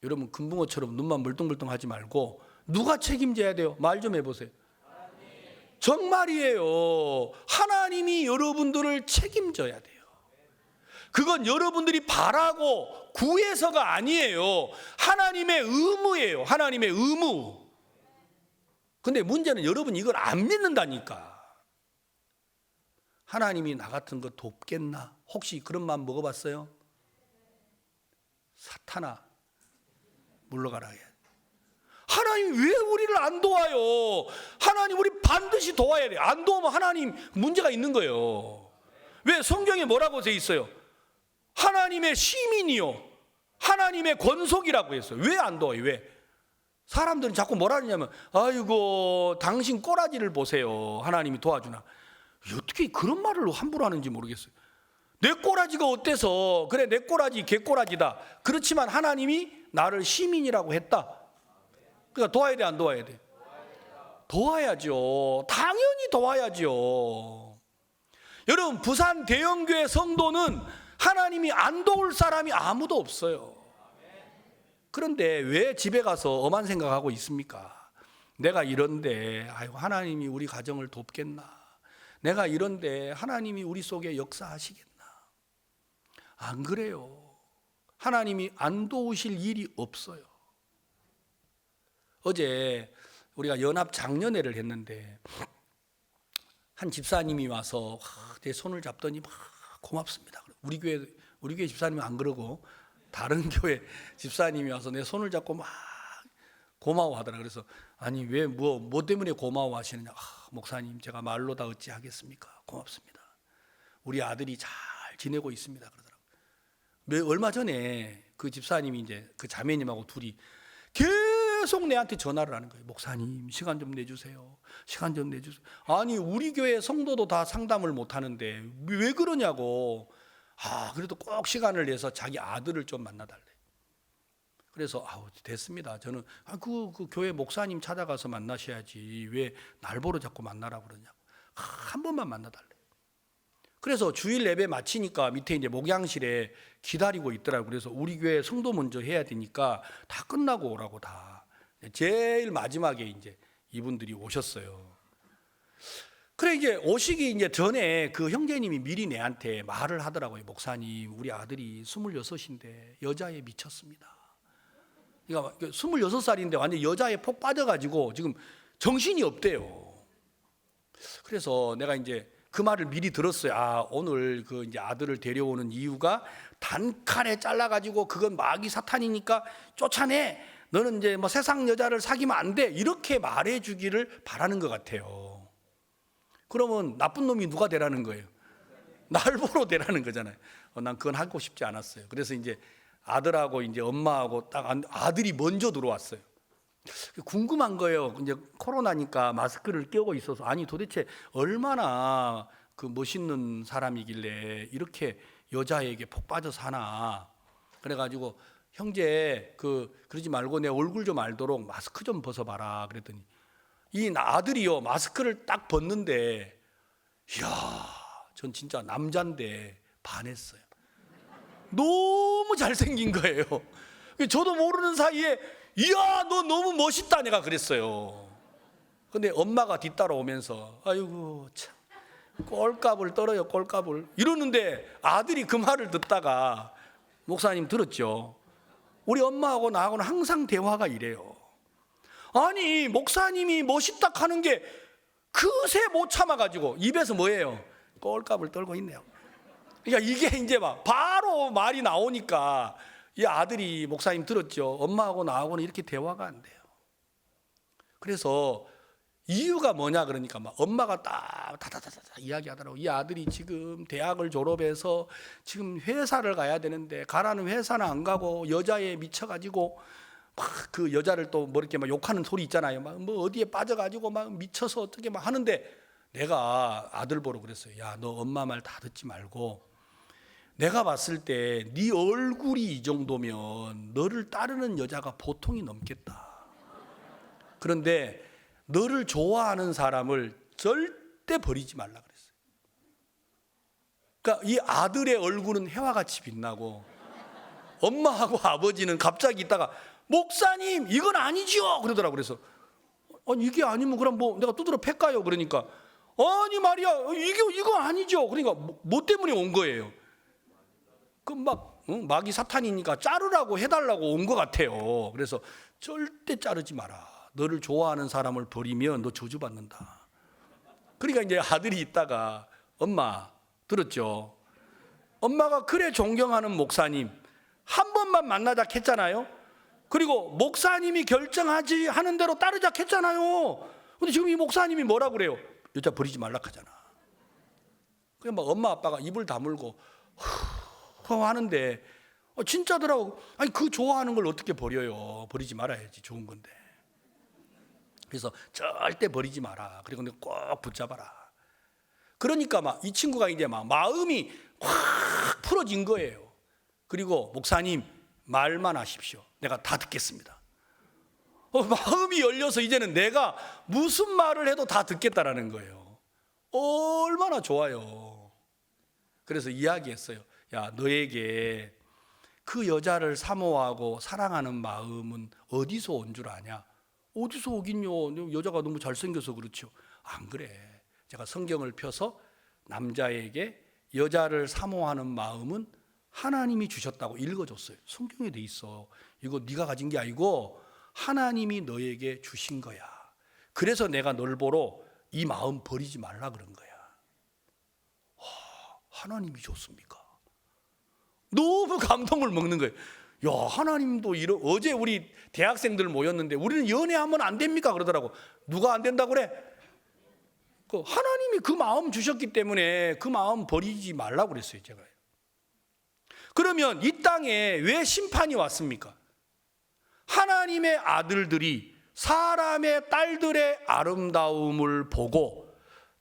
여러분 금붕어처럼 눈만 멀뚱멀뚱 하지 말고 누가 책임져야 돼요? 말 좀 해보세요. 정말이에요. 하나님이 여러분들을 책임져야 돼요. 그건 여러분들이 바라고 구해서가 아니에요. 하나님의 의무예요. 하나님의 의무. 근데 문제는 여러분 이걸 안 믿는다니까. 하나님이 나 같은 거 돕겠나? 혹시 그런 마음 먹어봤어요? 사탄아 물러가라 해. 하나님 왜 우리를 안 도와요? 하나님 우리 반드시 도와야 돼. 안 도우면 하나님 문제가 있는 거예요. 왜 성경에 뭐라고 돼 있어요? 하나님의 시민이요 하나님의 권속이라고 했어요. 왜 안 도와요? 왜? 사람들은 자꾸 뭐라 하냐면 아이고 당신 꼬라지를 보세요. 하나님이 도와주나. 어떻게 그런 말을 함부로 하는지 모르겠어요. 내 꼬라지가 어때서 그래 내 꼬라지 개꼬라지다. 그렇지만 하나님이 나를 시민이라고 했다. 그러니까 도와야 돼 안 도와야 돼? 도와야죠. 당연히 도와야죠. 여러분 부산 대형교회 성도는 하나님이 안 도울 사람이 아무도 없어요. 그런데 왜 집에 가서 엄한 생각하고 있습니까? 내가 이런데 아이고 하나님이 우리 가정을 돕겠나? 내가 이런데 하나님이 우리 속에 역사하시겠나? 안 그래요. 하나님이 안 도우실 일이 없어요. 어제 우리가 연합 장년회를 했는데 한 집사님이 와서 내 손을 잡더니 막 고맙습니다. 우리 교회 집사님은 안 그러고 다른 교회 집사님이 와서 내 손을 잡고 막 고마워하더라. 그래서 아니 왜 뭐 때문에 고마워하시느냐? 목사님 제가 말로 다 어찌하겠습니까? 고맙습니다. 우리 아들이 잘 지내고 있습니다. 그러더라고요. 얼마 전에 그 집사님이 이제 그 자매님하고 둘이 계속 내한테 전화를 하는 거예요. 목사님 시간 좀 내주세요. 시간 좀 내주세요. 아니 우리 교회 성도도 다 상담을 못 하는데 왜 그러냐고. 그래도 꼭 시간을 내서 자기 아들을 좀 만나달래. 그래서 됐습니다. 저는 그 교회 목사님 찾아가서 만나셔야지 왜 날 보러 자꾸 만나라고 그러냐고. 한 번만 만나달래. 그래서 주일 예배 마치니까 밑에 이제 목양실에 기다리고 있더라고요. 그래서 우리 교회 성도 먼저 해야 되니까 다 끝나고 오라고 다. 제일 마지막에 이제 이분들이 오셨어요. 그래 이제 오시기 이제 전에 그 형제님이 미리 내한테 말을 하더라고요. 목사님, 우리 아들이 26인데 여자에 미쳤습니다. 그러니까 26살인데 완전 여자에 폭 빠져가지고 지금 정신이 없대요. 그래서 내가 이제 그 말을 미리 들었어요. 아, 오늘 그 이제 아들을 데려오는 이유가 단칼에 잘라가지고 그건 마귀 사탄이니까 쫓아내. 너는 이제 뭐 세상 여자를 사귀면 안 돼. 이렇게 말해주기를 바라는 것 같아요. 그러면 나쁜 놈이 누가 되라는 거예요? 날 보러 되라는 거잖아요. 난 그건 하고 싶지 않았어요. 그래서 이제 아들하고 이제 엄마하고 딱 아들이 먼저 들어왔어요. 궁금한 거예요. 이제 코로나니까 마스크를 끼고 있어서 아니 도대체 얼마나 그 멋있는 사람이길래 이렇게 여자에게 폭 빠져 사나. 그래가지고 형제 그러지 말고 내 얼굴 좀 알도록 마스크 좀 벗어봐라 그랬더니 이 아들이요 마스크를 딱 벗는데 이야 전 진짜 남잔데 반했어요. 너무 잘생긴 거예요. 저도 모르는 사이에 이야 너 너무 멋있다 내가 그랬어요. 근데 엄마가 뒤따라오면서 아이고 참 꼴값을 떨어요 꼴값을 이러는데 아들이 그 말을 듣다가 목사님 들었죠? 우리 엄마하고 나하고는 항상 대화가 이래요. 아니 목사님이 멋있다 하는 게 그새 못 참아가지고 입에서 뭐예요? 꼴값을 떨고 있네요. 그러니까 이게 이제 막 바로 말이 나오니까 이 아들이 목사님 들었죠? 엄마하고 나하고는 이렇게 대화가 안 돼요. 그래서 이유가 뭐냐 그러니까 막 엄마가 딱 다다다다 이야기하더라고. 이 아들이 지금 대학을 졸업해서 지금 회사를 가야 되는데 가라는 회사는 안 가고 여자에 미쳐가지고 막 그 여자를 또 뭐 이렇게 막 욕하는 소리 있잖아요. 막 뭐 어디에 빠져가지고 막 미쳐서 어떻게 막 하는데 내가 아들 보러 그랬어요. 야, 너 엄마 말 다 듣지 말고 내가 봤을 때 네 얼굴이 이 정도면 너를 따르는 여자가 보통이 넘겠다. 그런데 너를 좋아하는 사람을 절대 버리지 말라 그랬어요. 그러니까 이 아들의 얼굴은 해와 같이 빛나고 엄마하고 아버지는 갑자기 있다가 목사님 이건 아니죠 그러더라고. 그래서 아니 이게 아니면 그럼 뭐 내가 두드려 팰까요? 그러니까 아니 말이야 이거 아니죠. 그러니까 뭐 때문에 온 거예요? 그 막 마귀 사탄이니까 자르라고 해달라고 온 것 같아요. 그래서 절대 자르지 마라. 너를 좋아하는 사람을 버리면 너 저주받는다. 그러니까 이제 아들이 있다가 엄마 들었죠? 엄마가 그래 존경하는 목사님 한 번만 만나자 했잖아요. 그리고 목사님이 결정하지 하는 대로 따르자 했잖아요. 근데 지금 이 목사님이 뭐라 그래요? 여자 버리지 말라 하잖아. 그냥 막 엄마 아빠가 입을 다물고 하는데 진짜더라고. 아니 그 좋아하는 걸 어떻게 버려요? 버리지 말아야지 좋은 건데. 그래서 절대 버리지 마라. 그리고 꼭 붙잡아라. 그러니까 막 이 친구가 이제 막 마음이 확 풀어진 거예요. 그리고 목사님 말만 하십시오. 내가 다 듣겠습니다. 마음이 열려서 이제는 내가 무슨 말을 해도 다 듣겠다라는 거예요. 얼마나 좋아요. 그래서 이야기했어요. 야, 너에게 그 여자를 사모하고 사랑하는 마음은 어디서 온 줄 아냐? 어디서 오긴요? 여자가 너무 잘생겨서 그렇죠. 안 그래. 제가 성경을 펴서 남자에게 여자를 사모하는 마음은 하나님이 주셨다고 읽어줬어요. 성경에 돼 있어. 이거 네가 가진 게 아니고 하나님이 너에게 주신 거야. 그래서 내가 널 보러 이 마음 버리지 말라 그런 거야. 와, 하나님이 줬습니까? 너무 감동을 먹는 거예요. 야, 하나님도 어제 우리 대학생들 모였는데 우리는 연애하면 안 됩니까? 그러더라고. 누가 안 된다고 그래? 하나님이 그 마음 주셨기 때문에 그 마음 버리지 말라고 그랬어요, 제가. 그러면 이 땅에 왜 심판이 왔습니까? 하나님의 아들들이 사람의 딸들의 아름다움을 보고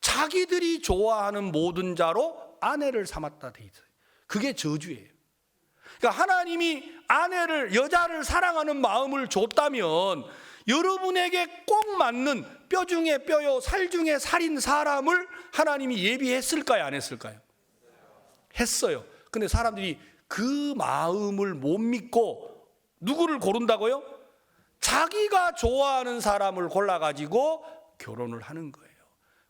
자기들이 좋아하는 모든 자로 아내를 삼았다 돼 있어요. 그게 저주예요. 그러니까 하나님이 여자를 사랑하는 마음을 줬다면 여러분에게 꼭 맞는 뼈 중에 뼈요 살 중에 살인 사람을 하나님이 예비했을까요? 안 했을까요? 했어요. 근데 사람들이 그 마음을 못 믿고 누구를 고른다고요? 자기가 좋아하는 사람을 골라가지고 결혼을 하는 거예요.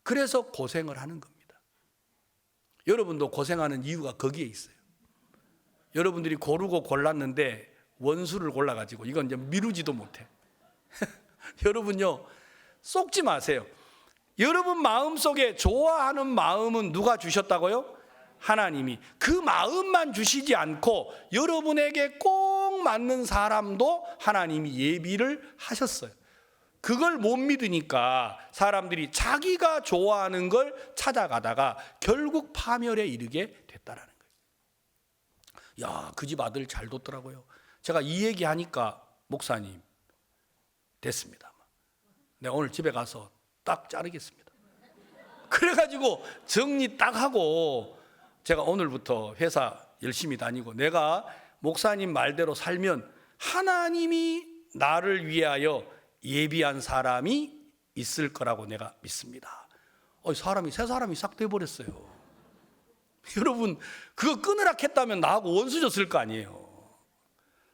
그래서 고생을 하는 겁니다. 여러분도 고생하는 이유가 거기에 있어요. 여러분들이 고르고 골랐는데 원수를 골라가지고 이건 이제 미루지도 못해. 여러분요, 속지 마세요. 여러분 마음속에 좋아하는 마음은 누가 주셨다고요? 하나님이. 그 마음만 주시지 않고 여러분에게 꼭 맞는 사람도 하나님이 예비를 하셨어요. 그걸 못 믿으니까 사람들이 자기가 좋아하는 걸 찾아가다가 결국 파멸에 이르게 됐다라는 거예요. 야, 그 집 아들 잘 뒀더라고요. 제가 이 얘기하니까 목사님 됐습니다. 내가 오늘 집에 가서 딱 자르겠습니다. 그래가지고 정리 딱 하고 제가 오늘부터 회사 열심히 다니고 내가 목사님 말대로 살면 하나님이 나를 위하여 예비한 사람이 있을 거라고 내가 믿습니다. 새 사람이 싹 돼버렸어요. 여러분 그거 끊으라 했다면 나하고 원수졌을 거 아니에요.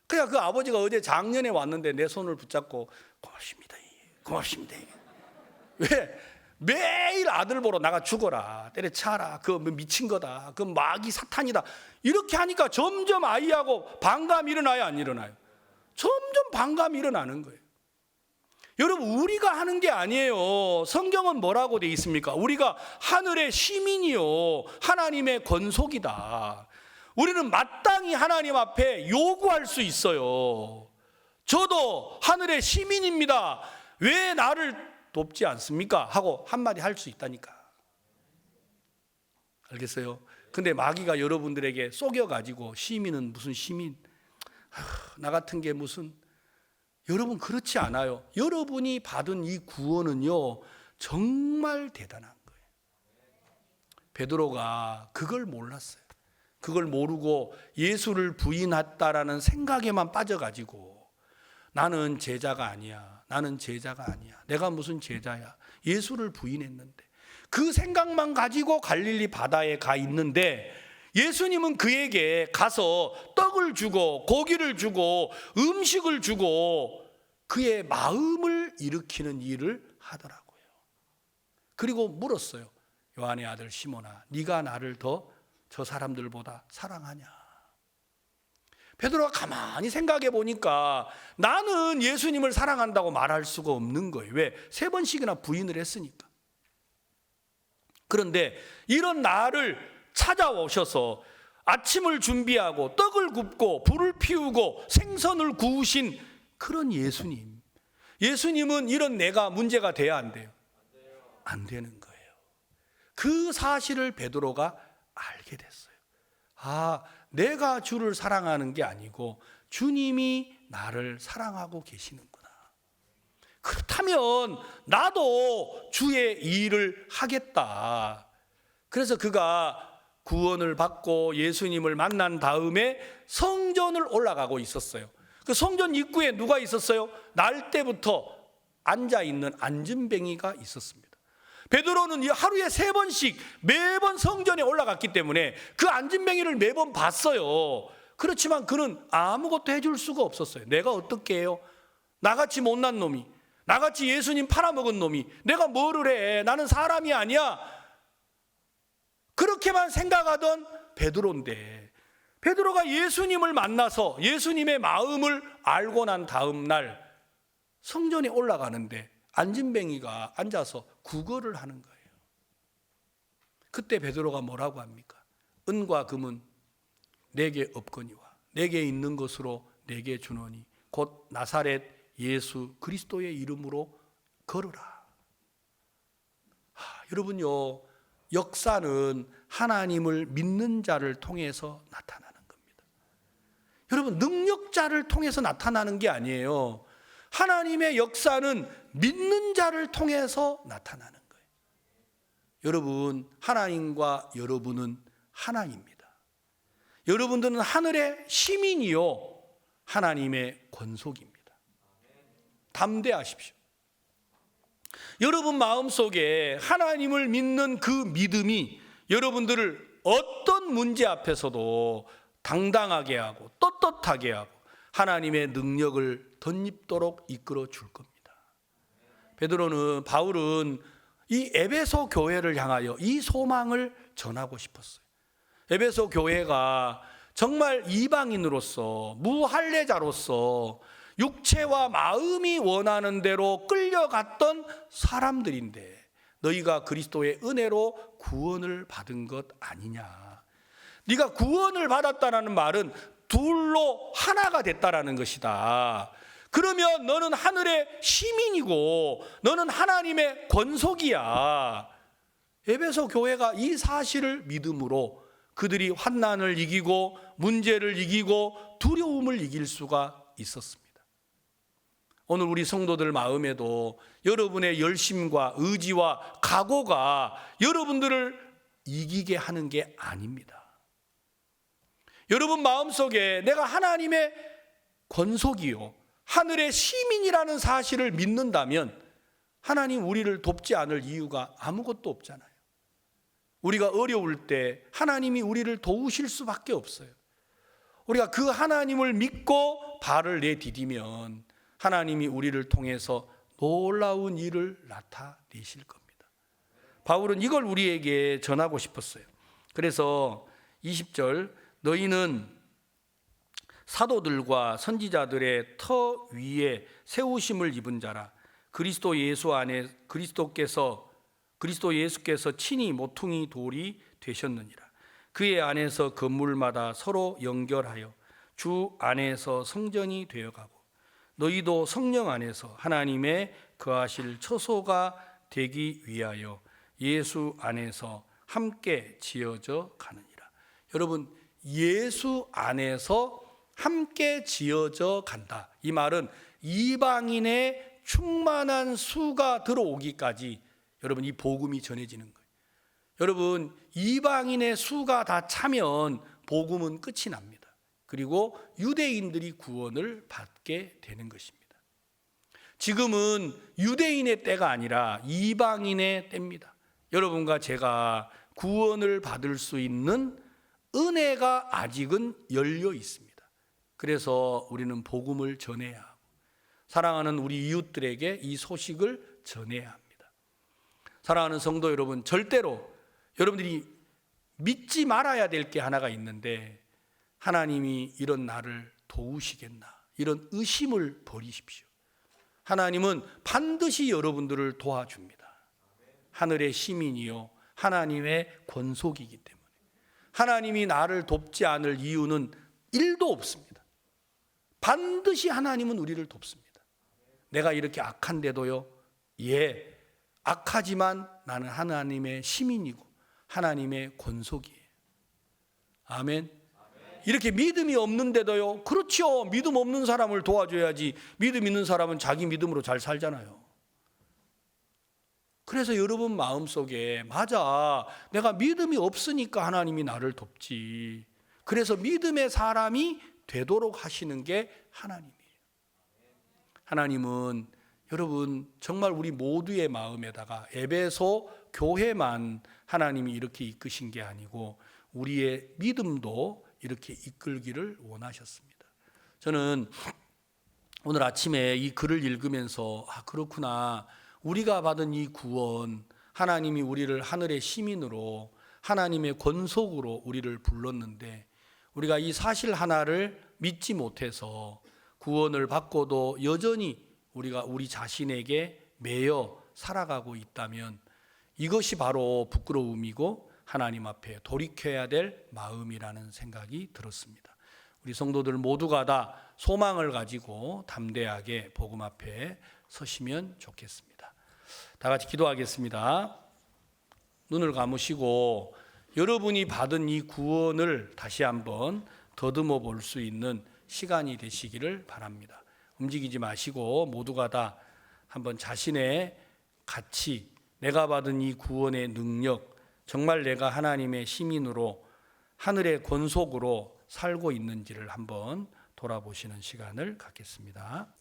그냥 그 아버지가 어제 작년에 왔는데 내 손을 붙잡고 고맙습니다. 고맙습니다. 왜? 매일 아들 보러 나가 죽어라, 때려차라, 그거 미친 거다, 그 마귀 사탄이다, 이렇게 하니까 점점 아이하고 반감이 일어나요, 안 일어나요? 점점 반감이 일어나는 거예요. 여러분 우리가 하는 게 아니에요. 성경은 뭐라고 돼 있습니까? 우리가 하늘의 시민이요 하나님의 권속이다. 우리는 마땅히 하나님 앞에 요구할 수 있어요. 저도 하늘의 시민입니다. 왜 나를 돕지 않습니까? 하고 한마디 할 수 있다니까. 알겠어요? 근데 마귀가 여러분들에게 속여가지고 시민은 무슨 시민, 나 같은 게 무슨, 여러분 그렇지 않아요. 여러분이 받은 이 구원은요 정말 대단한 거예요. 베드로가 그걸 몰랐어요. 그걸 모르고 예수를 부인했다라는 생각에만 빠져가지고 나는 제자가 아니야, 나는 제자가 아니야, 내가 무슨 제자야, 예수를 부인했는데 그 생각만 가지고 갈릴리 바다에 가 있는데 예수님은 그에게 가서 떡을 주고 고기를 주고 음식을 주고 그의 마음을 일으키는 일을 하더라고요. 그리고 물었어요. 요한의 아들 시몬아, 네가 나를 더 저 사람들보다 사랑하냐? 베드로가 가만히 생각해 보니까 나는 예수님을 사랑한다고 말할 수가 없는 거예요. 왜? 3번씩이나 부인을 했으니까. 그런데 이런 나를 찾아오셔서 아침을 준비하고 떡을 굽고 불을 피우고 생선을 구우신 그런 예수님, 예수님은 이런 내가 문제가 돼야 안 돼요? 안 되는 거예요. 그 사실을 베드로가 알게 됐어요. 아, 내가 주를 사랑하는 게 아니고 주님이 나를 사랑하고 계시는구나. 그렇다면 나도 주의 일을 하겠다. 그래서 그가 구원을 받고 예수님을 만난 다음에 성전을 올라가고 있었어요. 그 성전 입구에 누가 있었어요? 날 때부터 앉아있는 안진뱅이가 있었습니다. 베드로는 하루에 3번씩 매번 성전에 올라갔기 때문에 그 안진뱅이를 매번 봤어요. 그렇지만 그는 아무것도 해줄 수가 없었어요. 내가 어떻게 해요? 나같이 못난 놈이, 나같이 예수님 팔아먹은 놈이 내가 뭐를 해? 나는 사람이 아니야. 그렇게만 생각하던 베드로인데 베드로가 예수님을 만나서 예수님의 마음을 알고 난 다음 날 성전에 올라가는데 안진뱅이가 앉아서 구걸을 하는 거예요. 그때 베드로가 뭐라고 합니까? 은과 금은 내게 없거니와 내게 있는 것으로 내게 주노니 곧 나사렛 예수 그리스도의 이름으로 걸으라. 여러분요, 역사는 하나님을 믿는 자를 통해서 나타나는 겁니다. 여러분, 능력자를 통해서 나타나는 게 아니에요. 하나님의 역사는 믿는 자를 통해서 나타나는 거예요. 여러분, 하나님과 여러분은 하나입니다. 여러분들은 하늘의 시민이요 하나님의 권속입니다. 담대하십시오. 여러분 마음속에 하나님을 믿는 그 믿음이 여러분들을 어떤 문제 앞에서도 당당하게 하고 떳떳하게 하고 하나님의 능력을 덧입도록 이끌어 줄 겁니다. 바울은 이 에베소 교회를 향하여 이 소망을 전하고 싶었어요. 에베소 교회가 정말 이방인으로서 무할례자로서 육체와 마음이 원하는 대로 끌려갔던 사람들인데 너희가 그리스도의 은혜로 구원을 받은 것 아니냐. 네가 구원을 받았다는 말은 둘로 하나가 됐다라는 것이다. 그러면 너는 하늘의 시민이고 너는 하나님의 권속이야. 에베소 교회가 이 사실을 믿음으로 그들이 환난을 이기고 문제를 이기고 두려움을 이길 수가 있었습니다. 오늘 우리 성도들 마음에도 여러분의 열심과 의지와 각오가 여러분들을 이기게 하는 게 아닙니다. 여러분 마음속에 내가 하나님의 권속이요 하늘의 시민이라는 사실을 믿는다면 하나님 우리를 돕지 않을 이유가 아무것도 없잖아요. 우리가 어려울 때 하나님이 우리를 도우실 수밖에 없어요. 우리가 그 하나님을 믿고 발을 내디디면 하나님이 우리를 통해서 놀라운 일을 나타내실 겁니다. 바울은 이걸 우리에게 전하고 싶었어요. 그래서 20절 너희는 사도들과 선지자들의 터 위에 세우심을 입은 자라. 그리스도 예수 안에 그리스도 예수께서 친히 모퉁이 돌이 되셨느니라. 그의 안에서 건물마다 서로 연결하여 주 안에서 성전이 되어가고 너희도 성령 안에서 하나님의 거하실 처소가 되기 위하여 예수 안에서 함께 지어져 가느니라. 여러분 예수 안에서 함께 지어져 간다. 이 말은 이방인의 충만한 수가 들어오기까지 여러분 이 복음이 전해지는 거예요. 여러분 이방인의 수가 다 차면 복음은 끝이 납니다. 그리고 유대인들이 구원을 받게 되는 것입니다. 지금은 유대인의 때가 아니라 이방인의 때입니다. 여러분과 제가 구원을 받을 수 있는 은혜가 아직은 열려 있습니다. 그래서 우리는 복음을 전해야 하고 사랑하는 우리 이웃들에게 이 소식을 전해야 합니다. 사랑하는 성도 여러분, 절대로 여러분들이 믿지 말아야 될 게 하나가 있는데 하나님이 이런 나를 도우시겠나 이런 의심을 버리십시오. 하나님은 반드시 여러분들을 도와줍니다. 하늘의 시민이요 하나님의 권속이기 때문에 하나님이 나를 돕지 않을 이유는 1도 없습니다. 반드시 하나님은 우리를 돕습니다. 내가 이렇게 악한데도요, 악하지만 나는 하나님의 시민이고 하나님의 권속이에요. 아멘. 이렇게 믿음이 없는데도요, 그렇죠. 믿음 없는 사람을 도와줘야지. 믿음 있는 사람은 자기 믿음으로 잘 살잖아요. 그래서 여러분 마음속에 맞아, 내가 믿음이 없으니까 하나님이 나를 돕지. 그래서 믿음의 사람이 되도록 하시는 게 하나님이에요. 하나님은 여러분 정말 우리 모두의 마음에다가 에베소 교회만 하나님이 이렇게 이끄신 게 아니고 우리의 믿음도 이렇게 이끌기를 원하셨습니다. 저는 오늘 아침에 이 글을 읽으면서 그렇구나. 우리가 받은 이 구원, 하나님이 우리를 하늘의 시민으로 하나님의 권속으로 우리를 불렀는데 우리가 이 사실 하나를 믿지 못해서 구원을 받고도 여전히 우리가 우리 자신에게 매여 살아가고 있다면 이것이 바로 부끄러움이고 하나님 앞에 돌이켜야 될 마음이라는 생각이 들었습니다. 우리 성도들 모두가 다 소망을 가지고 담대하게 복음 앞에 서시면 좋겠습니다. 다 같이 기도하겠습니다. 눈을 감으시고 여러분이 받은 이 구원을 다시 한번 더듬어 볼 수 있는 시간이 되시기를 바랍니다. 움직이지 마시고 모두가 다 한번 자신의 가치, 내가 받은 이 구원의 능력, 정말 내가 하나님의 시민으로 하늘의 권속으로 살고 있는지를 한번 돌아보시는 시간을 갖겠습니다.